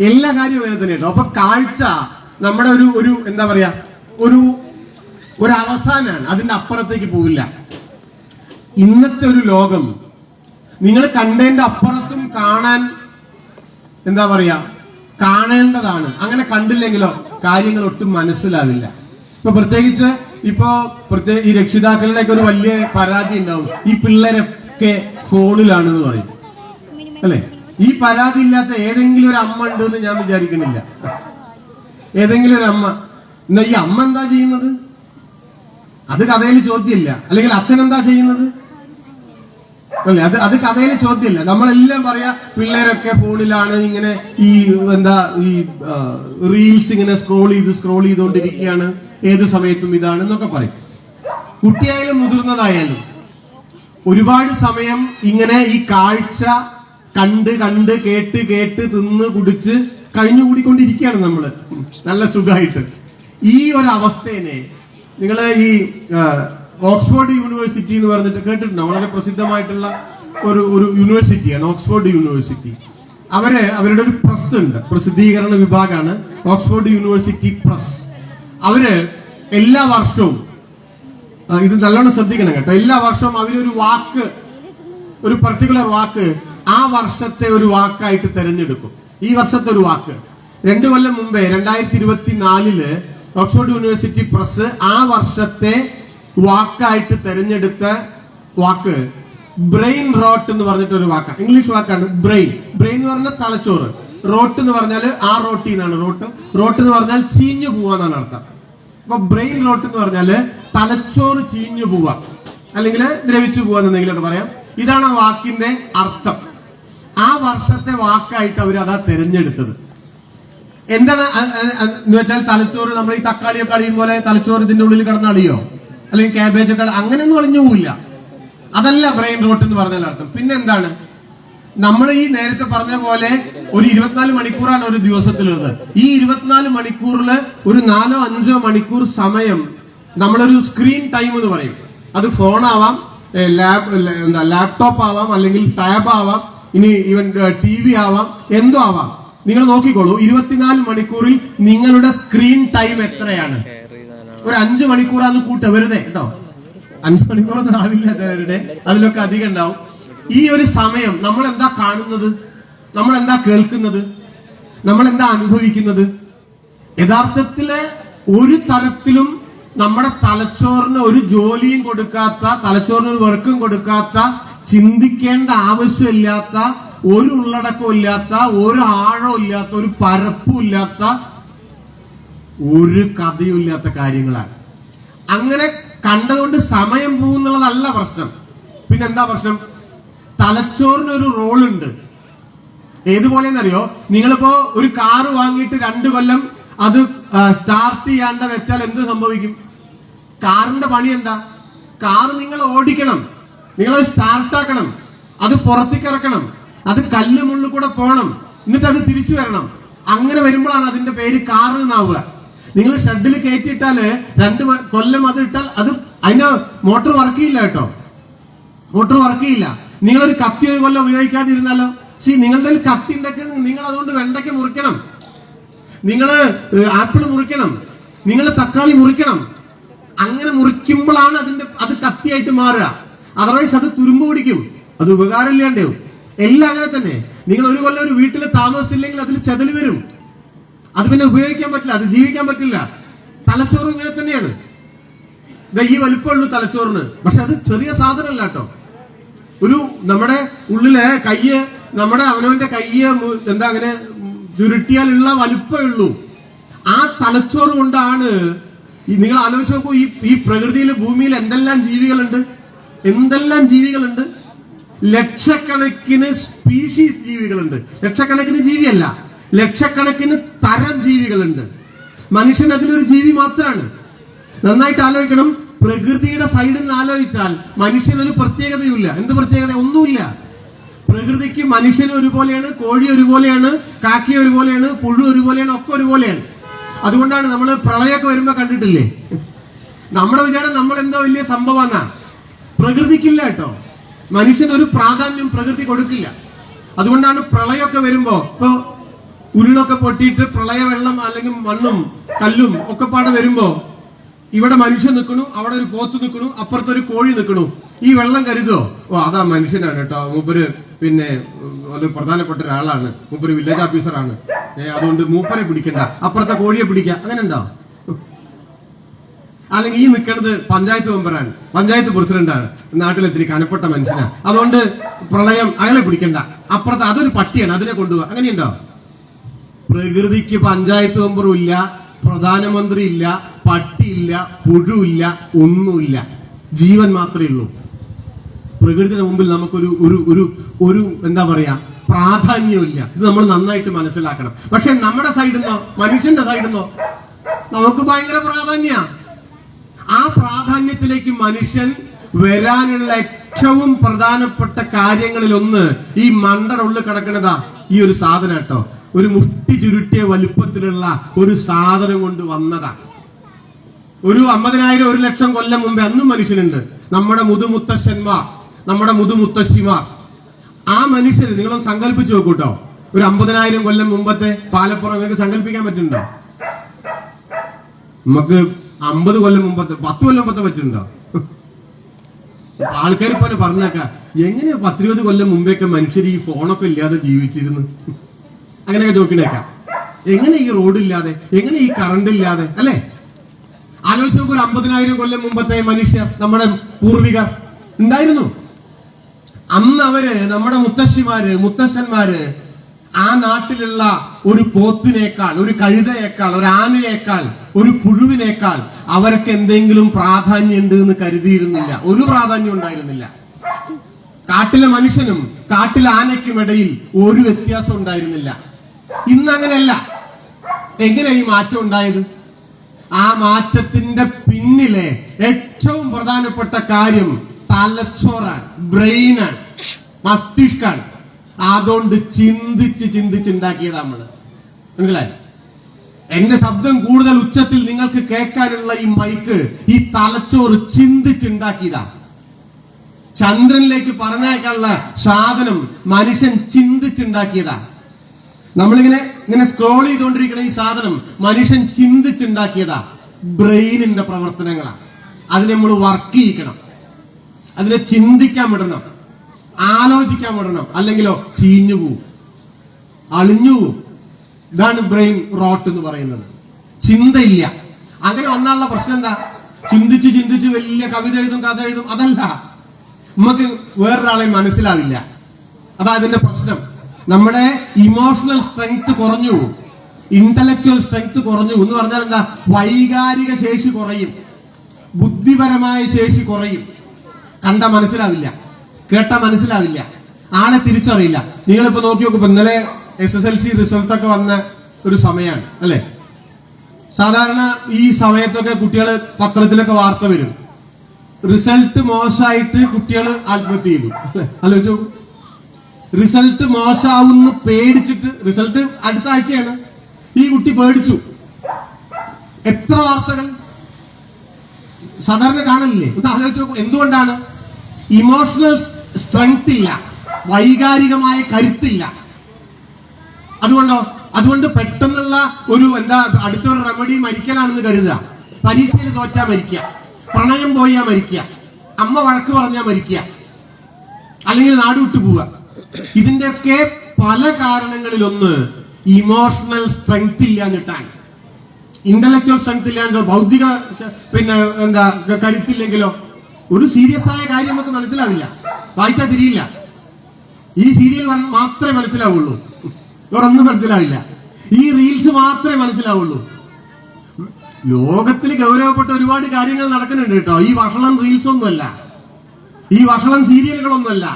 എല്ലാ കാര്യവും അങ്ങനെ തന്നെ കേട്ടോ. അപ്പൊ കാഴ്ച നമ്മുടെ ഒരു എന്താ പറയാ, ഒരു അവസാനമാണ്, അതിന്റെ അപ്പുറത്തേക്ക് പോവില്ല. ഇന്നത്തെ ഒരു ലോകം നിങ്ങൾ കണ്ടതിന്റെ അപ്പുറത്തും കാണാൻ എന്താ പറയാ, കാണേണ്ടതാണ്. അങ്ങനെ കണ്ടില്ലെങ്കിലോ കാര്യങ്ങൾ ഒട്ടും മനസ്സിലാവില്ല. ഇപ്പൊ പ്രത്യേകിച്ച് ഈ രക്ഷിതാക്കളുടെയൊക്കെ ഒരു വലിയ പരാതി ഉണ്ടാവും, ഈ പിള്ളേരൊക്കെ ഫോണിലാണെന്ന് പറയും അല്ലെ? ഈ പരാതി ഇല്ലാത്ത ഏതെങ്കിലും ഒരു അമ്മ ഉണ്ട് എന്ന് ഞാൻ വിചാരിക്കുന്നില്ല. ഏതെങ്കിലും ഒരു അമ്മ, എന്നാ ഈ അമ്മ എന്താ ചെയ്യുന്നത്? അത് കഥയിൽ ചോദ്യമില്ല. അല്ലെങ്കിൽ അച്ഛൻ എന്താ ചെയ്യുന്നത് അല്ലെ? അത് കഥയിൽ ചോദ്യമില്ല. നമ്മളെല്ലാം പറയാ പിള്ളേരൊക്കെ ഫോണിലാണ്, ഇങ്ങനെ ഈ റീൽസ് ഇങ്ങനെ സ്ക്രോൾ ചെയ്തുകൊണ്ടിരിക്കുകയാണ്, ഏത് സമയത്തും ഇതാണ് എന്നൊക്കെ പറയും. കുട്ടിയായാലും മുതിർന്നതായാലും ഒരുപാട് സമയം ഇങ്ങനെ ഈ കാഴ്ച കണ്ട് കണ്ട് കേട്ട് കേട്ട് തിന്ന് കുടിച്ച് കഴിഞ്ഞുകൂടിക്കൊണ്ടിരിക്കുകയാണ് നമ്മള് നല്ല സുഖമായിട്ട്. ഈ ഒരു അവസ്ഥേനെ നിങ്ങൾ ഈ ഓക്സ്ഫോർഡ് യൂണിവേഴ്സിറ്റി എന്ന് പറഞ്ഞിട്ട് കേട്ടിട്ടുണ്ടോ? വളരെ പ്രസിദ്ധമായിട്ടുള്ള ഒരു യൂണിവേഴ്സിറ്റിയാണ് ഓക്സ്ഫോർഡ് യൂണിവേഴ്സിറ്റി. അവരുടെ ഒരു പ്രസ് ഉണ്ട്, പ്രസിദ്ധീകരണ വിഭാഗമാണ് ഓക്സ്ഫോർഡ് യൂണിവേഴ്സിറ്റി പ്രസ്. അവര് എല്ലാ വർഷവും, ഇത് നല്ലോണം ശ്രദ്ധിക്കണം കേട്ടോ, എല്ലാ വർഷവും അവരൊരു വാക്ക്, ഒരു പർട്ടിക്കുലർ വാക്ക് ആ വർഷത്തെ ഒരു വാക്കായിട്ട് തെരഞ്ഞെടുക്കും. ഈ വർഷത്തെ ഒരു വാക്ക് 2 കൊല്ലം മുമ്പേ 2024 ഓക്സ്ഫോർഡ് യൂണിവേഴ്സിറ്റി പ്രസ് ആ വർഷത്തെ വാക്കായിട്ട് തെരഞ്ഞെടുത്ത വാക്ക് ബ്രെയിൻ റോട്ട് എന്ന് പറഞ്ഞിട്ടൊരു വാക്കാണ്. ഇംഗ്ലീഷ് വാക്കാണ് ബ്രെയിൻ. ബ്രെയിൻ എന്ന് പറഞ്ഞാൽ തലച്ചോറ്, റോട്ട് എന്ന് പറഞ്ഞാൽ ആ റോട്ടി എന്നാണ്. റോട്ട് എന്ന് പറഞ്ഞാൽ ചീഞ്ഞു പോവാന്നാണ് അർത്ഥം. അപ്പൊ ബ്രെയിൻ റോട്ട് എന്ന് പറഞ്ഞാല് തലച്ചോറ് ചീഞ്ഞു പോവാ, അല്ലെങ്കിൽ ദ്രവിച്ചു പോവാന്നെന്തെങ്കിലുമൊക്കെ പറയാം. ഇതാണ് ആ വാക്കിന്റെ അർത്ഥം. ആ വർഷത്തെ വാക്കായിട്ട് അവർ അതാ തെരഞ്ഞെടുത്തത്. എന്താണ് എന്ന് വെച്ചാൽ തലച്ചോറ്, നമ്മൾ ഈ തക്കാളിയൊക്കെ അളിയും പോലെ തലച്ചോറ് ഇതിന്റെ ഉള്ളിൽ കിടന്ന് അളിയോ, അല്ലെങ്കിൽ ക്യാബേജ് ഒക്കെ അങ്ങനെയൊന്നും അളിഞ്ഞു പോവില്ല. അതല്ല ബ്രെയിൻ റോട്ട് എന്ന് പറഞ്ഞാൽ അർത്ഥം. പിന്നെ എന്താണ്, നമ്മൾ ഈ നേരത്തെ പറഞ്ഞ പോലെ ഒരു 24 മണിക്കൂറാണ് ഒരു ദിവസത്തിലുള്ളത്. ഈ 24 മണിക്കൂറിൽ ഒരു 4-5 മണിക്കൂർ സമയം നമ്മളൊരു സ്ക്രീൻ ടൈം എന്ന് പറയും. അത് ഫോണാവാം, ലാപ്ടോപ്പ് ആവാം, അല്ലെങ്കിൽ ടാബ് ആവാം, ഇനി ഈവൻ TV ആവാം, എന്തോ ആവാം. നിങ്ങൾ നോക്കിക്കോളൂ, 24 മണിക്കൂറിൽ നിങ്ങളുടെ സ്ക്രീൻ ടൈം എത്രയാണ്? ഒരു 5 മണിക്കൂറാന്ന് കൂട്ട വെറുതെ കേട്ടോ. 5 മണിക്കൂറൊന്നും ആവില്ല അവരുടെ, അതിലൊക്കെ അധികം ഉണ്ടാവും. ഈ ഒരു സമയം നമ്മൾ എന്താ കാണുന്നത്, നമ്മൾ എന്താ കേൾക്കുന്നത്, നമ്മൾ എന്താ അനുഭവിക്കുന്നത്? യഥാർത്ഥത്തില് ഒരു തരത്തിലും നമ്മുടെ തലച്ചോറിന് ഒരു ജോലിയും കൊടുക്കാത്ത, തലച്ചോറിന് ഒരു വർക്കും കൊടുക്കാത്ത, ചിന്തിക്കേണ്ട ആവശ്യമില്ലാത്ത, ഒരു ഉള്ളടക്കവും ഇല്ലാത്ത, ഒരു ആഴവും ഇല്ലാത്ത, ഒരു പരപ്പും ഇല്ലാത്ത, ഒരു കഥയും ഇല്ലാത്ത കാര്യങ്ങളാണ്. അങ്ങനെ കണ്ടതുകൊണ്ട് സമയം പോകുന്നുള്ളതല്ല പ്രശ്നം. പിന്നെന്താ പ്രശ്നം? തലച്ചോറിനൊരു റോളുണ്ട്. ഏതുപോലെയെന്നറിയോ? നിങ്ങളിപ്പോ ഒരു കാറ് വാങ്ങിയിട്ട് 2 കൊല്ലം അത് സ്റ്റാർട്ട് ചെയ്യാണ്ട് വെച്ചാൽ എന്ത് സംഭവിക്കും? കാറിന്റെ പണി എന്താ? കാറ് നിങ്ങൾ ഓടിക്കണം, നിങ്ങളത് സ്റ്റാർട്ടാക്കണം, അത് പുറത്തേക്ക് ഇറക്കണം, അത് കല്ല് മുള്ളിൽ കൂടെ പോകണം, എന്നിട്ട് അത് തിരിച്ചു വരണം. അങ്ങനെ വരുമ്പോഴാണ് അതിന്റെ പേര് കാറ് എന്നാവുക. നിങ്ങൾ ഷെഡിൽ കയറ്റിയിട്ടാല് 2 കൊല്ലം അത് ഇട്ടാൽ അത് അതിന്റെ മോട്ടോർ വർക്ക് ചെയ്യില്ല കേട്ടോ, മോട്ടോർ വർക്ക് ചെയ്യില്ല. നിങ്ങളൊരു കത്തി 1 കൊല്ലം ഉപയോഗിക്കാതിരുന്നാലോ? നിങ്ങളുടെ കത്തി ഉണ്ടെങ്കിൽ നിങ്ങൾ അതുകൊണ്ട് വെണ്ടയ്ക്ക മുറിക്കണം, നിങ്ങൾ ആപ്പിൾ മുറിക്കണം, നിങ്ങൾ തക്കാളി മുറിക്കണം. അങ്ങനെ മുറിക്കുമ്പോഴാണ് അത് കത്തിയായിട്ട് മാറുക. അതർവൈസ് അത് തുരുമ്പ് പിടിക്കും, അത് ഉപകാരമില്ലാണ്ടാവും. എല്ലാം അങ്ങനെ തന്നെ. നിങ്ങൾ 1 കൊല്ലം ഒരു വീട്ടിൽ താമസിച്ചില്ലെങ്കിൽ അതിൽ ചെതല് വരും, അത് പിന്നെ ഉപയോഗിക്കാൻ പറ്റില്ല, അത് ജീവിക്കാൻ പറ്റില്ല. തലച്ചോറും ഇങ്ങനെ തന്നെയാണ്. ഈ വലുപ്പമുള്ളൂ തലച്ചോറിന്, പക്ഷെ അത് ചെറിയ സാധനമല്ല കേട്ടോ. ഒരു നമ്മുടെ ഉള്ളിലെ കയ്യ്, നമ്മുടെ അവനവന്റെ കയ്യ് എന്താ അങ്ങനെ ചുരുട്ടിയാലുള്ള വലുപ്പമേ ഉള്ളൂ. ആ തലച്ചോറ് കൊണ്ടാണ് നിങ്ങൾ ആലോചിച്ച് നോക്കൂ, ഈ പ്രകൃതിയിൽ, ഭൂമിയിൽ എന്തെല്ലാം ജീവികളുണ്ട്, എന്തെല്ലാം ജീവികളുണ്ട്. ലക്ഷക്കണക്കിന് സ്പീഷീസ് ജീവികളുണ്ട്. ലക്ഷക്കണക്കിന് ജീവിയല്ല, ലക്ഷക്കണക്കിന് തരം ജീവികളുണ്ട്. മനുഷ്യൻ അതിലൊരു ജീവി മാത്രമാണ്. നന്നായിട്ട് ആലോചിക്കണം. പ്രകൃതിയുടെ സൈഡിൽ നിന്ന് ആലോചിച്ചാൽ മനുഷ്യനൊരു പ്രത്യേകതയുമില്ല. എന്ത് പ്രത്യേകത? ഒന്നുമില്ല. പ്രകൃതിക്ക് മനുഷ്യന് ഒരുപോലെയാണ്, കോഴി ഒരുപോലെയാണ്, കാക്കി ഒരുപോലെയാണ്, പുഴു ഒരുപോലെയാണ്, ഒക്കെ ഒരുപോലെയാണ്. അതുകൊണ്ടാണ് നമ്മൾ പ്രളയമൊക്കെ വരുമ്പോ കണ്ടിട്ടില്ലേ, നമ്മുടെ വിചാരം നമ്മൾ എന്തോ വലിയ സംഭവമാ. പ്രകൃതിക്കില്ല കേട്ടോ, മനുഷ്യനൊരു പ്രാധാന്യം പ്രകൃതി കൊടുക്കില്ല. അതുകൊണ്ടാണ് പ്രളയമൊക്കെ വരുമ്പോ, ഇപ്പൊ ഉരുളൊക്കെ പൊട്ടിയിട്ട് പ്രളയ വെള്ളം അല്ലെങ്കിൽ മണ്ണും കല്ലും ഒക്കെ പാടെ വരുമ്പോ ഇവിടെ മനുഷ്യൻ നിൽക്കണു, അവിടെ ഒരു പോത്ത് നിൽക്കണു, അപ്പുറത്തൊരു കോഴി നിൽക്കണു. ഈ വെള്ളം കരുതോ? ഓ അതാ മനുഷ്യനാണ് കേട്ടോ, മൂപ്പര് പിന്നെ ഒരു പ്രധാനപ്പെട്ട ഒരാളാണ്, മൂപ്പര് വില്ലേജ് ഓഫീസറാണ്, അതുകൊണ്ട് മൂപ്പരെ പിടിക്കണ്ട, അപ്പുറത്തെ കോഴിയെ പിടിക്കാം. അങ്ങനെ ഉണ്ടോ? അല്ലെങ്കിൽ ഈ നിൽക്കുന്നത് പഞ്ചായത്ത് മെമ്പറാണ്, പഞ്ചായത്ത് പ്രസിഡന്റാണ്, നാട്ടിലെത്തിരി കനപ്പെട്ട മനുഷ്യനാണ്, അതുകൊണ്ട് പ്രളയം അയാളെ പിടിക്കണ്ട, അപ്പുറത്തെ അതൊരു പട്ടിയാണ്, അതിനെ കൊണ്ടുപോവാ. അങ്ങനെയുണ്ടോ? പ്രകൃതിക്ക് പഞ്ചായത്ത് മെമ്പറും ഇല്ല, പ്രധാനമന്ത്രി ഇല്ല, പട്ടിയില്ല, പുഴുവില്ല, ഒന്നുമില്ല. ജീവൻ മാത്രമേ ഉള്ളൂ. പ്രകൃതിയുടെ മുമ്പിൽ നമുക്കൊരു ഒരു ഒരു ഒരു എന്താ പറയാ പ്രാധാന്യമില്ല. ഇത് നമ്മൾ നന്നായിട്ട് മനസ്സിലാക്കണം. പക്ഷെ നമ്മുടെ സൈഡിൽ നിന്നോ, മനുഷ്യന്റെ സൈഡിൽ നിന്നോ നമുക്ക് ഭയങ്കര പ്രാധാന്യ. ആ പ്രാധാന്യത്തിലേക്ക് മനുഷ്യൻ വരാനുള്ള ഏറ്റവും പ്രധാനപ്പെട്ട കാര്യങ്ങളിലൊന്ന് ഈ മണ്ടയുടെ ഉള്ളിൽ കിടക്കുന്നതാ ഈ ഒരു സാധനം കേട്ടോ. ഒരു മുഷ്ടി ചുരുട്ടിയ വലുപ്പത്തിലുള്ള ഒരു സാധനം കൊണ്ട് വന്നതാ. ഒരു 50,000 1 ലക്ഷം കൊല്ലം മുമ്പേ അന്നും മനുഷ്യനുണ്ട്. നമ്മുടെ മുതുമുത്തശ്ശന്മാർ, നമ്മുടെ മുതുമുത്തശ്ശിമാർ, ആ മനുഷ്യർ നിങ്ങളൊന്ന് സങ്കല്പിച്ചു നോക്കൂട്ടോ. ഒരു 50,000 കൊല്ലം മുമ്പത്തെ പാലപ്പുറം നിങ്ങൾക്ക് സങ്കല്പിക്കാൻ പറ്റുന്നുണ്ടോ? നമുക്ക് 50 കൊല്ലം മുമ്പത്തെ 10 കൊല്ലം മുമ്പത്തെ പറ്റുന്നുണ്ടോ? ആൾക്കാർ പോലെ പറഞ്ഞേക്ക എങ്ങനെയാ 10-20 കൊല്ലം മുമ്പേയൊക്കെ മനുഷ്യർ ഈ ഫോണൊക്കെ ഇല്ലാതെ ജീവിച്ചിരുന്നു, അങ്ങനെയൊക്കെ ചോദിക്കണേക്കാം. എങ്ങനെ ഈ റോഡില്ലാതെ, എങ്ങനെ ഈ കറണ്ട് ഇല്ലാതെ, അല്ലെ? ആലോചിച്ച് നോക്കൂ, ഒരു 50,000 കൊല്ലം മുമ്പത്തെ മനുഷ്യർ, നമ്മുടെ പൂർവികർ ഉണ്ടായിരുന്നു. അന്ന് അവര്, നമ്മുടെ മുത്തശ്ശിമാര്, മുത്തശ്ശന്മാര് ആ നാട്ടിലുള്ള ഒരു പോത്തിനേക്കാൾ, ഒരു കഴുതയേക്കാൾ, ഒരു ആനയേക്കാൾ, ഒരു പുഴുവിനേക്കാൾ അവർക്ക് എന്തെങ്കിലും പ്രാധാന്യമുണ്ട് എന്ന് കരുതിയിരുന്നില്ല. ഒരു പ്രാധാന്യം ഉണ്ടായിരുന്നില്ല. കാട്ടിലെ മനുഷ്യനും കാട്ടിലെ ആനയ്ക്കും ഇടയിൽ ഒരു വ്യത്യാസം ഉണ്ടായിരുന്നില്ല. ഇന്ന് അങ്ങനെയല്ല. എങ്ങനെ ഈ മാറ്റം ഉണ്ടായത്? ആ മാറ്റത്തിന്റെ പിന്നിലെ ഏറ്റവും പ്രധാനപ്പെട്ട കാര്യം തലച്ചോറാണ്, ബ്രെയിനാണ്, മസ്തിഷ്കാണ്. അതുകൊണ്ട് ചിന്തിച്ചുണ്ടാക്കിയതാ നമ്മള്. മനസ്സിലായി? എന്റെ ശബ്ദം കൂടുതൽ ഉച്ചത്തിൽ നിങ്ങൾക്ക് കേൾക്കാനുള്ള ഈ മൈക്ക് ഈ തലച്ചോറ് ചിന്തിച്ചുണ്ടാക്കിയതാ. ചന്ദ്രനിലേക്ക് പറഞ്ഞേക്കാനുള്ള സാധനം മനുഷ്യൻ ചിന്തിച്ചുണ്ടാക്കിയതാ. നമ്മളിങ്ങനെ സ്ക്രോൾ ചെയ്തുകൊണ്ടിരിക്കുന്ന ഈ സാധനം മനുഷ്യൻ ചിന്തിച്ചുണ്ടാക്കിയതാ. ബ്രെയിനിന്റെ പ്രവർത്തനങ്ങളാണ്. അതിനെ നമ്മൾ വർക്ക് ചെയ്യിക്കണം, അതിനെ ചിന്തിക്കാൻ വിടണം, ആലോചിക്കാൻ വിടണം. അല്ലെങ്കിലോ ചീഞ്ഞു പോവും, അളിഞ്ഞു പോവും. ഇതാണ് ബ്രെയിൻ റോട്ട് എന്ന് പറയുന്നത്. ചിന്തയില്ല. അങ്ങനെ വന്നാലുള്ള പ്രശ്നം എന്താ? ചിന്തിച്ച് വലിയ കവിത എഴുതും, കഥ എഴുതും. അതല്ല, നമുക്ക് വേറൊരാളെ മനസ്സിലാവില്ല. അതാ അതിന്റെ പ്രശ്നം. നമ്മുടെ ഇമോഷണൽ സ്ട്രെങ്ത് കുറഞ്ഞു, ഇന്റലക്ച്വൽ സ്ട്രെങ്ത് കുറഞ്ഞു എന്ന് പറഞ്ഞാൽ എന്താ? വൈകാരിക ശേഷി കുറയും, ബുദ്ധിപരമായ ശേഷി കുറയും. കണ്ട മനസ്സിലാവില്ല, കേട്ട മനസ്സിലാവില്ല, ആളെ തിരിച്ചറിയില്ല. നിങ്ങളിപ്പോ നോക്കി നോക്കുമ്പോ ഇന്നലെ SSLC റിസൾട്ടൊക്കെ വന്ന ഒരു സമയമാണ്, അല്ലെ? സാധാരണ ഈ സമയത്തൊക്കെ കുട്ടികൾ പത്രത്തിലൊക്കെ വാർത്ത വരും, റിസൾട്ട് മോശമായിട്ട് കുട്ടികൾ ആത്മഹത്യ ചെയ്തു, അല്ലെ? ആലോചിച്ച് നോക്കൂ. റിസൾട്ട് മോശമാവുന്ന് പേടിച്ചിട്ട്, റിസൾട്ട് അടുത്ത ആഴ്ചയാണ്, ഈ കുട്ടി പേടിച്ചു. എത്ര വാർത്തകൾ സാധാരണ കാണില്ലേ? ഒന്ന് ആലോചിച്ച് നോക്കൂ. എന്തുകൊണ്ടാണ്? ഇമോഷണൽ സ്ട്രെങ്ത് ഇല്ല, വൈകാരികമായ കരുത്തില്ല. അതുകൊണ്ട് പെട്ടെന്നുള്ള ഒരു അടുത്തൊരു റെമഡി മരിക്കലാണെന്ന് കരുതുക. പരീക്ഷയിൽ തോറ്റാ മരിക്കുക, പ്രണയം പോയാ മരിക്കുക, അമ്മ വഴക്ക് പറഞ്ഞാ മരിക്കുക, അല്ലെങ്കിൽ നാട് വിട്ടു പോവുക. ഇതിന്റെയൊക്കെ പല കാരണങ്ങളിലൊന്ന് ഇമോഷണൽ സ്ട്രെങ്ത് ഇല്ലാഞ്ഞിട്ടാണ്. ഇന്റലക്ച്വൽ സ്ട്രെങ്ത് ഇല്ലാഞ്ഞോ, ഭൗതിക കരുത്തില്ലെങ്കിലോ ഒരു സീരിയസ് ആയ കാര്യം നമുക്ക് മനസ്സിലാവില്ല, വായിച്ചാൽ തിരിയില്ല. ഈ സീരിയൽ മാത്രമേ മനസ്സിലാവുള്ളൂ, വേറൊന്നും മനസ്സിലാവില്ല. ഈ റീൽസ് മാത്രമേ മനസ്സിലാവുള്ളൂ. ലോകത്തിൽ ഗൗരവപ്പെട്ട ഒരുപാട് കാര്യങ്ങൾ നടക്കുന്നുണ്ട് കേട്ടോ. ഈ വഷളം റീൽസ് ഒന്നുമല്ല, ഈ വഷളം സീരിയലുകളൊന്നുമല്ല.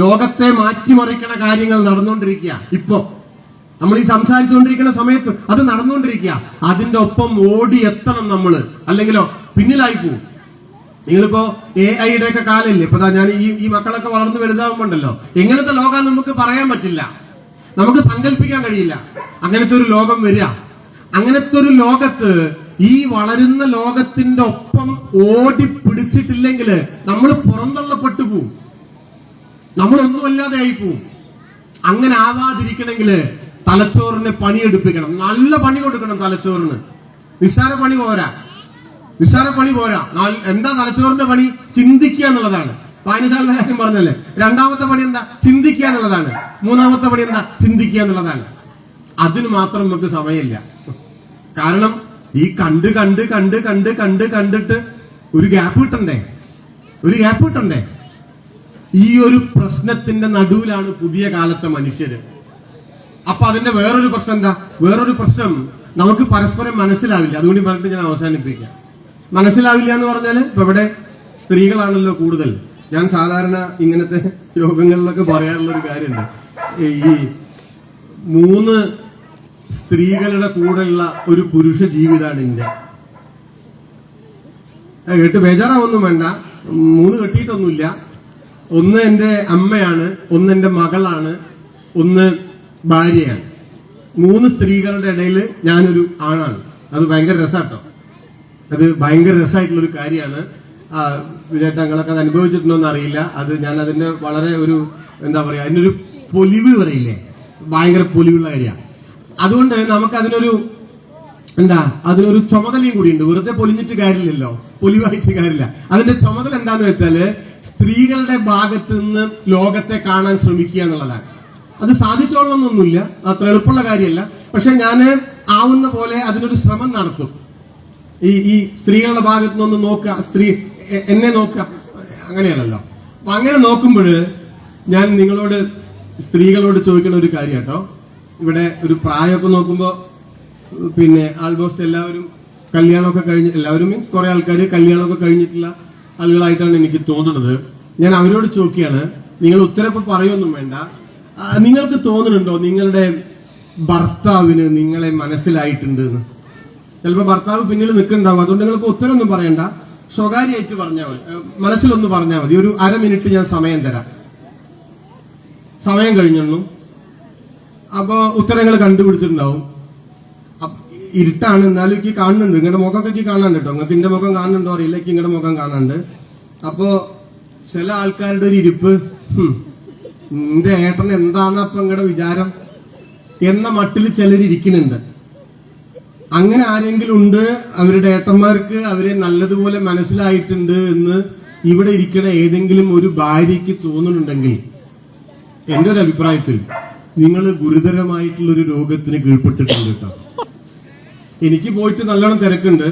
ലോകത്തെ മാറ്റിമറിക്കണ കാര്യങ്ങൾ നടന്നുകൊണ്ടിരിക്കുക. ഇപ്പൊ നമ്മൾ ഈ സംസാരിച്ചുകൊണ്ടിരിക്കുന്ന സമയത്ത് അത് നടന്നുകൊണ്ടിരിക്കുക. അതിന്റെ ഒപ്പം ഓടി എത്തണം നമ്മള്, അല്ലെങ്കിലോ പിന്നിലായി പോവും. നിങ്ങളിപ്പോ AI ഒക്കെ കാലല്ലേ. ഇപ്പൊ ഞാൻ ഈ മക്കളൊക്കെ വളർന്ന് വലുതാവുമ്പോണ്ടല്ലോ, എങ്ങനത്തെ ലോകം നമുക്ക് പറയാൻ പറ്റില്ല, നമുക്ക് സങ്കല്പിക്കാൻ കഴിയില്ല. അങ്ങനത്തെ ഒരു ലോകം വരിക. അങ്ങനത്തെ ഒരു ലോകത്ത് ഈ വളരുന്ന ലോകത്തിന്റെ ഒപ്പം ഓടി പിടിച്ചിട്ടില്ലെങ്കിൽ നമ്മൾ പുറന്തള്ളപ്പെട്ടു പോവും, നമ്മളൊന്നുമല്ലാതെ ആയി പോവും. അങ്ങനെ ആവാതിരിക്കണമെങ്കിൽ തലച്ചോറിനെ പണിയെടുപ്പിക്കണം, നല്ല പണി കൊടുക്കണം തലച്ചോറിന്. നിസ്സാര പണി പോരാ. എന്താ തലച്ചോറിന്റെ പണി? ചിന്തിക്കുക എന്നുള്ളതാണ്. വായനശാലയുടെ കാര്യം പറഞ്ഞല്ലേ. രണ്ടാമത്തെ പണി എന്താ? ചിന്തിക്കുക എന്നുള്ളതാണ്. മൂന്നാമത്തെ പണി എന്താ? ചിന്തിക്കുക എന്നുള്ളതാണ്. അതിന് മാത്രം നമുക്ക് സമയമില്ല. കാരണം ഈ കണ്ടിട്ട് ഒരു ഗ്യാപ്പ് കിട്ടണ്ടേ. ഈ ഒരു പ്രശ്നത്തിന്റെ നടുവിലാണ് പുതിയ കാലത്തെ മനുഷ്യര്. അപ്പൊ അതിന്റെ വേറൊരു പ്രശ്നം എന്താ? വേറൊരു പ്രശ്നം നമുക്ക് പരസ്പരം മനസ്സിലാവില്ല. അതുകൊണ്ട് പറഞ്ഞിട്ട് ഞാൻ അവസാനിപ്പിക്കാം. മനസ്സിലാവില്ല എന്ന് പറഞ്ഞാല് ഇപ്പൊ ഇവിടെ സ്ത്രീകളാണല്ലോ കൂടുതൽ. ഞാൻ സാധാരണ ഇങ്ങനത്തെ യോഗങ്ങളിലൊക്കെ പറയാനുള്ള ഒരു കാര്യമുണ്ട്. ഈ 3 സ്ത്രീകളുടെ കൂടെയുള്ള ഒരു പുരുഷ ജീവിതമാണ് ഇന്ത്യ. കേട്ട് ബേജാറാവൊന്നും വേണ്ട, 3 കെട്ടിയിട്ടൊന്നുമില്ല. ഒന്ന് എന്റെ അമ്മയാണ്, ഒന്ന് എന്റെ മകളാണ്, ഒന്ന് ഭാര്യയാണ്. 3 സ്ത്രീകളുടെ ഇടയിൽ ഞാനൊരു ആണാണ്. അത് ഭയങ്കര രസാട്ടോ. അത് ഭയങ്കര രസമായിട്ടുള്ളൊരു കാര്യമാണ്. വിജയട്ടങ്ങളൊക്കെ അത് അനുഭവിച്ചിട്ടുണ്ടോന്ന് അറിയില്ല. അത് ഞാൻ അതിന്റെ വളരെ ഒരു എന്താ പറയാ, അതിനൊരു പൊലിവ് പറയില്ലേ, ഭയങ്കര പൊലിവുള്ള കാര്യമാണ്. അതുകൊണ്ട് നമുക്ക് അതിനൊരു ചുമതലയും കൂടിയുണ്ട്. വെറുതെ പൊലിഞ്ഞിട്ട് കാര്യമില്ലല്ലോ, പൊലിവായിട്ട് കാര്യമില്ല. അതിന്റെ ചുമതല എന്താന്ന് വെച്ചാല് സ്ത്രീകളുടെ ഭാഗത്ത് നിന്ന് ലോകത്തെ കാണാൻ ശ്രമിക്കുക എന്നുള്ളതാണ്. അത് സാധിച്ചോളണമെന്നൊന്നുമില്ല, അത്ര എളുപ്പമുള്ള കാര്യമല്ല. പക്ഷെ ഞാൻ ആവുന്ന പോലെ അതിനൊരു ശ്രമം നടത്തും. ഈ സ്ത്രീകളുടെ ഭാഗത്ത് നിന്ന് നോക്കുക, എന്നെ നോക്കുക, അങ്ങനെയാണല്ലോ. അപ്പൊ അങ്ങനെ നോക്കുമ്പോൾ ഞാൻ നിങ്ങളോട് സ്ത്രീകളോട് ചോദിക്കുന്ന ഒരു കാര്യം കേട്ടോ. ഇവിടെ ഒരു പ്രായമൊക്കെ നോക്കുമ്പോ പിന്നെ ആൾമോസ്റ്റ് എല്ലാവരും കല്യാണമൊക്കെ കഴിഞ്ഞ്, എല്ലാവരും മീൻസ് കുറെ ആൾക്കാർ കല്യാണമൊക്കെ കഴിഞ്ഞിട്ടുള്ള ആളുകളായിട്ടാണ് എനിക്ക് തോന്നുന്നത്. ഞാൻ അവരോട് ചോദിക്കുകയാണ്, നിങ്ങൾ ഉത്തരപ്പ് പറയൊന്നും വേണ്ട, നിങ്ങൾക്ക് തോന്നുന്നുണ്ടോ നിങ്ങളുടെ ഭർത്താവിന് നിങ്ങളെ മനസ്സിലായിട്ടുണ്ട് എന്ന്? ചിലപ്പോൾ ഭർത്താവ് പിന്നിൽ നിൽക്കുന്നുണ്ടാവും. അതുകൊണ്ട് നിങ്ങൾക്ക് ഉത്തരമൊന്നും പറയണ്ട, സ്വകാര്യമായിട്ട് പറഞ്ഞാൽ മതി, മനസ്സിലൊന്ന് പറഞ്ഞാൽ മതി. ഒരു 1/2 മിനിറ്റ് ഞാൻ സമയം തരാം. സമയം കഴിഞ്ഞു. അപ്പോ ഉത്തരങ്ങൾ കണ്ടുപിടിച്ചിട്ടുണ്ടാവും. ഇരുട്ടാണ്, എന്നാലും എനിക്ക് കാണുന്നുണ്ട്. നിങ്ങളുടെ മുഖമൊക്കെ എനിക്ക് കാണാനുണ്ട് കേട്ടോ. നിങ്ങൾക്ക് എന്റെ മുഖം കാണുന്നുണ്ടോ അറിയില്ല, എനിക്ക് നിങ്ങളുടെ മുഖം കാണാനുണ്ട്. അപ്പോ ചില ആൾക്കാരുടെ ഒരു ഇരിപ്പ്, നിന്റെ ഏട്ടൻ എന്താന്നപ്പോ നിങ്ങളുടെ വിചാരം എന്ന മട്ടിൽ ചിലരിയ്ക്കുന്നുണ്ട്. അങ്ങനെ ആരെങ്കിലും ഉണ്ട് അവരുടെ ഏട്ടന്മാർക്ക് അവരെ നല്ലതുപോലെ മനസ്സിലായിട്ടുണ്ട് എന്ന് ഇവിടെ ഇരിക്കുന്ന ഏതെങ്കിലും ഒരു ഭാര്യയ്ക്ക് തോന്നുന്നുണ്ടെങ്കിൽ എന്റെ ഒരു അഭിപ്രായത്തിൽ നിങ്ങൾ ഗുരുതരമായിട്ടുള്ള ഒരു രോഗത്തിന് കീഴ്പ്പെട്ടിട്ടുണ്ട് കേട്ടോ. എനിക്ക് പോയിട്ട് നല്ലോണം തിരക്കുണ്ട്,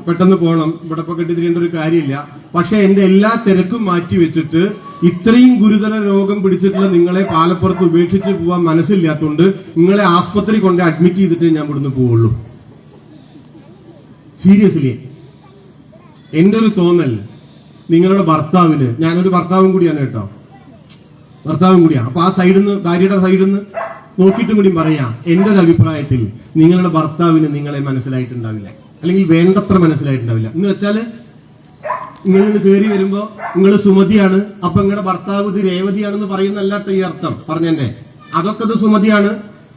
പെട്ടെന്ന് പോകണം, ഇവിടെ ഇപ്പൊ കെട്ടിത്തിരിയേണ്ട ഒരു കാര്യമില്ല. പക്ഷെ എന്റെ എല്ലാ തിരക്കും മാറ്റി വെച്ചിട്ട് ഇത്രയും ഗുരുതര രോഗം പിടിച്ചിട്ടുള്ള നിങ്ങളെ പാലപ്പുറത്ത് ഉപേക്ഷിച്ച് പോവാൻ മനസ്സില്ലാത്തതുകൊണ്ട് നിങ്ങളെ ആസ്പത്രി കൊണ്ട് അഡ്മിറ്റ് ചെയ്തിട്ടേ ഞാൻ ഇവിടുന്ന് പോവുള്ളൂ. സീരിയസ്ലി എന്റെ ഒരു തോന്നൽ, നിങ്ങളുടെ ഭർത്താവിന്, ഞാനൊരു ഭർത്താവും കൂടിയാണ് കേട്ടോ, ഭർത്താവും കൂടിയാണ്. അപ്പൊ ആ സൈഡിൽ നിന്ന്, ഭാര്യയുടെ സൈഡിൽ നിന്ന് നോക്കിയിട്ടും കൂടി പറയാം, എന്റെ ഒരു അഭിപ്രായത്തിൽ നിങ്ങളുടെ ഭർത്താവിന് നിങ്ങളെ മനസ്സിലായിട്ടുണ്ടാവില്ല, അല്ലെങ്കിൽ വേണ്ടത്ര മനസ്സിലായിട്ടുണ്ടാവില്ല. എന്ന് വെച്ചാല് നിങ്ങൾ കയറി വരുമ്പോ നിങ്ങൾ സുമതിയാണ്, അപ്പൊ നിങ്ങളുടെ ഭർത്താവ് ഇത് രേവതിയാണെന്ന് പറയുന്നല്ല ഈ അർത്ഥം പറഞ്ഞെന്റെ. അതൊക്കെ ഇത് സുമതിയാണ്,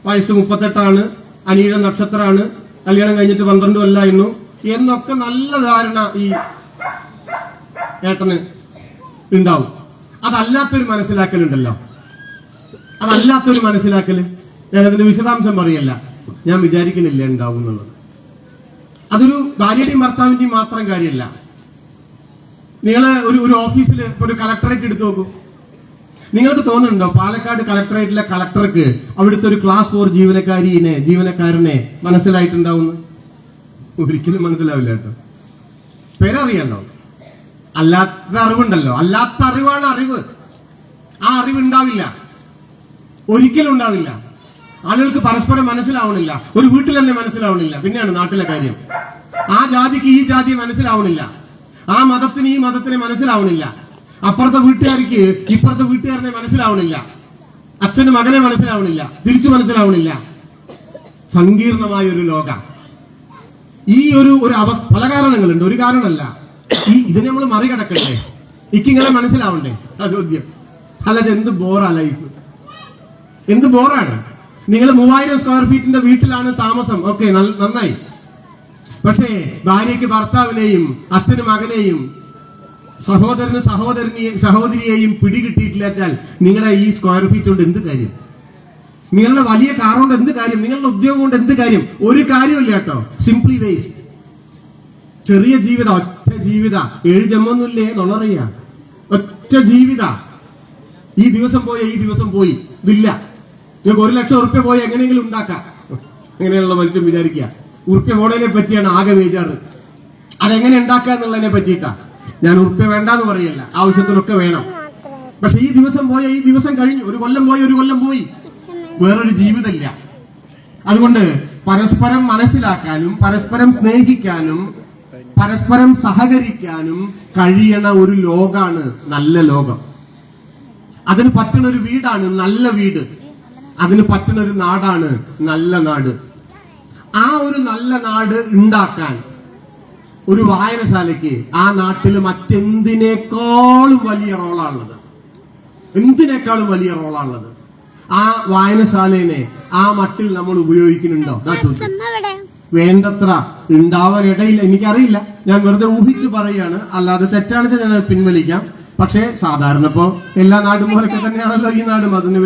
വയസ്സ് 38 അനിയുടെ നക്ഷത്രമാണ്, കല്യാണം കഴിഞ്ഞിട്ട് 12 കൊല്ലായിരുന്നു എന്നൊക്കെ നല്ല ധാരണ ഈ ഏട്ടന് ഉണ്ടാവും. അതല്ലാത്തൊരു മനസ്സിലാക്കലുണ്ടല്ലോ, അതല്ലാത്തൊരു മനസ്സിലാക്കല്, ഞാനതിന്റെ വിശദാംശം പറയല്ല, ഞാൻ വിചാരിക്കണില്ല ഉണ്ടാവും എന്നുള്ളത്. അതൊരു ഭാര്യയുടെയും ഭർത്താവിന്റെയും മാത്രം കാര്യമല്ല. നിങ്ങൾ ഒരു ഓഫീസിൽ ഒരു കളക്ടറേറ്റ് എടുത്തു നോക്കൂ. നിങ്ങൾക്ക് തോന്നുന്നുണ്ടോ പാലക്കാട് കളക്ടറേറ്റിലെ കളക്ടർക്ക് അവിടുത്തെ ഒരു ക്ലാസ് 4 ജീവനക്കാരനെ മനസ്സിലായിട്ടുണ്ടാവുന്നു? ഒരിക്കലും മനസ്സിലാവില്ല കേട്ടോ. പേരറിയണ്ടോ? അല്ലാത്ത അറിവുണ്ടല്ലോ, അല്ലാത്ത അറിവാണ് അറിവ്. ആ അറിവുണ്ടാവില്ല, ഒരിക്കലും ഉണ്ടാവില്ല. ആളുകൾക്ക് പരസ്പരം മനസ്സിലാവണില്ല, ഒരു വീട്ടിൽ തന്നെ മനസ്സിലാവണില്ല, പിന്നെയാണ് നാട്ടിലെ കാര്യം. ആ ജാതിക്ക് ഈ ജാതി മനസ്സിലാവണില്ല, ആ മതത്തിന് ഈ മതത്തിനെ മനസ്സിലാവണില്ല, അപ്പുറത്തെ വീട്ടുകാർക്ക് ഇപ്പുറത്തെ വീട്ടുകാരനെ മനസ്സിലാവണില്ല, അച്ഛന് മകനെ മനസ്സിലാവണില്ല, തിരിച്ചു മനസ്സിലാവണില്ല. സങ്കീർണമായ ഒരു ലോകം. ഈ ഒരു അവസ്ഥ പല കാരണങ്ങളുണ്ട്, ഒരു കാരണമല്ല. ഇതിനെ നമ്മൾ മറികടക്കണ്ടേ? ഇക്കിങ്ങളെ മനസ്സിലാവണ്ടേ? ആ ചോദ്യം. അല്ലാതെ എന്ത് ബോറാ ലൈഫ്, എന്ത് ബോറാണ്. നിങ്ങൾ 3000 സ്ക്വയർ ഫീറ്റിന്റെ വീട്ടിലാണ് താമസം, ഓക്കെ, നന്നായി. പക്ഷേ ഭാര്യയ്ക്ക് ഭർത്താവിനെയും അച്ഛന് മകനെയും സഹോദരന് സഹോദരിയെയും പിടികിട്ടിയിട്ടില്ലാച്ചാൽ നിങ്ങളുടെ ഈ സ്ക്വയർ ഫീറ്റ് കൊണ്ട് എന്ത് കാര്യം? നിങ്ങളുടെ വലിയ കാർ കൊണ്ട് എന്ത് കാര്യം? നിങ്ങളുടെ ഉദ്യോഗം കൊണ്ട് എന്ത് കാര്യം? ഒരു കാര്യമില്ല കേട്ടോ, സിംപ്ലി വേസ്റ്റ്. ചെറിയ ജീവിത, ഒറ്റ ജീവിത, 7 ജന്മൊന്നുമില്ലേ നുണറിയ, ഒറ്റ ജീവിത. ഈ ദിവസം പോയി, ഈ ദിവസം പോയി, ഇതില്ല. നിങ്ങൾക്ക് 1 ലക്ഷം ഉറുപ്പ്യ പോയി എങ്ങനെയെങ്കിലും ഉണ്ടാക്കാം. അങ്ങനെയുള്ള മനുഷ്യൻ വിചാരിക്കുക ഉറുപ്പ്യ പോണതിനെ പറ്റിയാണ് ആകെ വേജാറ്. അതെങ്ങനെ ഉണ്ടാക്കുക എന്നുള്ളതിനെ പറ്റിയിട്ടാ. ഞാൻ ഉറുപ്പ്യ വേണ്ടാന്ന് പറയല്ല, ആവശ്യത്തിനൊക്കെ വേണം. പക്ഷെ ഈ ദിവസം പോയ ഈ ദിവസം കഴിഞ്ഞു, 1 കൊല്ലം പോയി, 1 കൊല്ലം പോയി, വേറൊരു ജീവിതമില്ല. അതുകൊണ്ട് പരസ്പരം മനസ്സിലാക്കാനും പരസ്പരം സ്നേഹിക്കാനും പരസ്പരം സഹകരിക്കാനും കഴിയണ ഒരു ലോകാണ് നല്ല ലോകം. അതിന് പറ്റുന്ന ഒരു വീടാണ് നല്ല വീട്, അതിന് പറ്റുന്ന ഒരു നാടാണ് നല്ല നാട്. ആ ഒരു നല്ല നാട് ഉണ്ടാക്കാൻ ഒരു വായനശാലയ്ക്ക് ആ നാട്ടിൽ മറ്റെന്തിനേക്കാളും വലിയ റോളാണുള്ളത്. എന്തിനേക്കാളും വലിയ റോളാണുള്ളത്. ആ വായനശാലേനെ ആ മട്ടിൽ നമ്മൾ ഉപയോഗിക്കുന്നുണ്ടോ? വേണ്ടത്ര ഉണ്ടാവാനിടയില്ല. എനിക്കറിയില്ല, ഞാൻ വെറുതെ ഊഹിച്ചു പറയാണ്, അല്ലാതെ തെറ്റാണെന്ന് ഞാൻ പിൻവലിക്കാം. പക്ഷേ സാധാരണ ഇപ്പോ എല്ലാ നാടും പോലൊക്കെ തന്നെയാണല്ലോ ഈ നാടും, അതിന്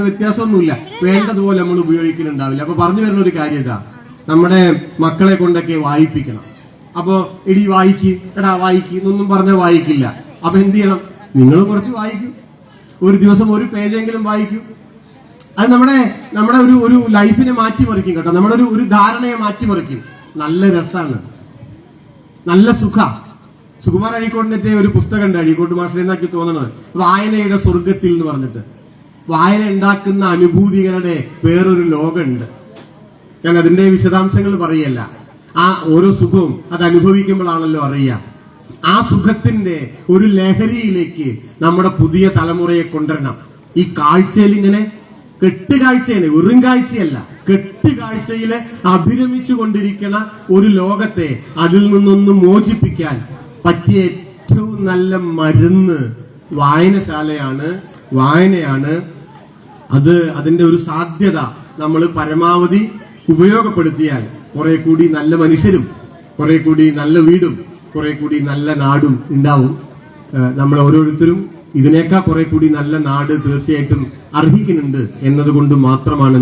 വ്യത്യാസമൊന്നുമില്ല. വേണ്ടതുപോലെ നമ്മൾ ഉപയോഗിക്കുന്നുണ്ടാവില്ല. അപ്പൊ പറഞ്ഞു വരുന്ന ഒരു കാര്യം ഇതാ, നമ്മുടെ മക്കളെ കൊണ്ടൊക്കെ വായിപ്പിക്കണം. അപ്പോ എടി വായിക്ക്, എടാ വായിക്ക് എന്നൊന്നും പറഞ്ഞാൽ വായിക്കില്ല. അപ്പൊ എന്ത് ചെയ്യണം? നിങ്ങൾ കുറച്ച് വായിക്കും, ഒരു ദിവസം ഒരു പേജെങ്കിലും വായിക്കും. അത് നമ്മുടെ ഒരു ലൈഫിനെ മാറ്റിമറിക്കും കേട്ടോ. നമ്മുടെ ഒരു ധാരണയെ മാറ്റിമറിക്കും. നല്ല രസാണ്, നല്ല സുകുമാർ അഴീക്കോടിന്റെ ഒരു പുസ്തകമുണ്ട്, അഴീക്കോട് മാഷെ എന്നാക്കി തോന്നണത്, വായനയുടെ സ്വർഗത്തിൽ എന്ന് പറഞ്ഞിട്ട്. വായന ഉണ്ടാക്കുന്ന അനുഭൂതികളുടെ വേറൊരു ലോകമുണ്ട്. ഞാൻ അതിന്റെ വിശദാംശങ്ങൾ പറയല്ല. ആ ഓരോ സുഖവും അത് അനുഭവിക്കുമ്പോഴാണല്ലോ അറിയുക. ആ സുഖത്തിന്റെ ഒരു ലഹരിയിലേക്ക് നമ്മുടെ പുതിയ തലമുറയെ കൊണ്ടുവരണം. ഈ കാഴ്ചയിൽ ഇങ്ങനെ കെട്ടുകാഴ്ചയാണ്, വെറും കാഴ്ചയല്ല, കെട്ടുകാഴ്ചയില് അഭിരമിച്ചു കൊണ്ടിരിക്കുന്ന ഒരു ലോകത്തെ അതിൽ നിന്നൊന്ന് മോചിപ്പിക്കാൻ പറ്റിയ ഏറ്റവും നല്ല മരുന്ന് വായനയാണ്. അതിന്റെ ഒരു സാധ്യത നമ്മൾ പരമാവധി ഉപയോഗപ്പെടുത്തിയാൽ കുറെ കൂടി നല്ല മനുഷ്യരും, കുറെ കൂടി നല്ല വീടും, കുറെ കൂടി നല്ല നാടും ഉണ്ടാവും. നമ്മൾ ഓരോരുത്തരും ഇതിനേക്കാൾ കുറെ കൂടി നല്ല നാട് തീർച്ചയായിട്ടും അർഹിക്കുന്നുണ്ട് എന്നതുകൊണ്ട് മാത്രമാണ്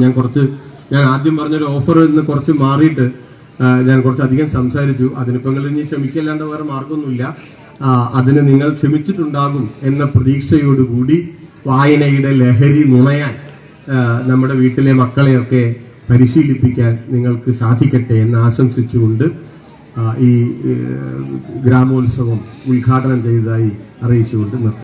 ഞാൻ ആദ്യം പറഞ്ഞൊരു ഓഫറിൽ നിന്ന് കുറച്ച് മാറിയിട്ട് ഞാൻ കുറച്ചധികം സംസാരിച്ചു. അതിനിപ്പോ നിങ്ങൾ ഇനി ക്ഷമിക്കല്ലാണ്ട് വേറെ മാർഗമൊന്നുമില്ല. അതിന് നിങ്ങൾ ക്ഷമിച്ചിട്ടുണ്ടാകും എന്ന പ്രതീക്ഷയോടുകൂടി വായനയുടെ ലഹരി നുണയാൻ നമ്മുടെ വീട്ടിലെ മക്കളെയൊക്കെ പരിശീലിപ്പിക്കാൻ നിങ്ങൾക്ക് സാധിക്കട്ടെ എന്ന് ആശംസിച്ചുകൊണ്ട് ഈ ഗ്രാമോത്സവം ഉദ്ഘാടനം ചെയ്തതായി അറിയിച്ചുകൊണ്ട് നിർത്തുന്നു.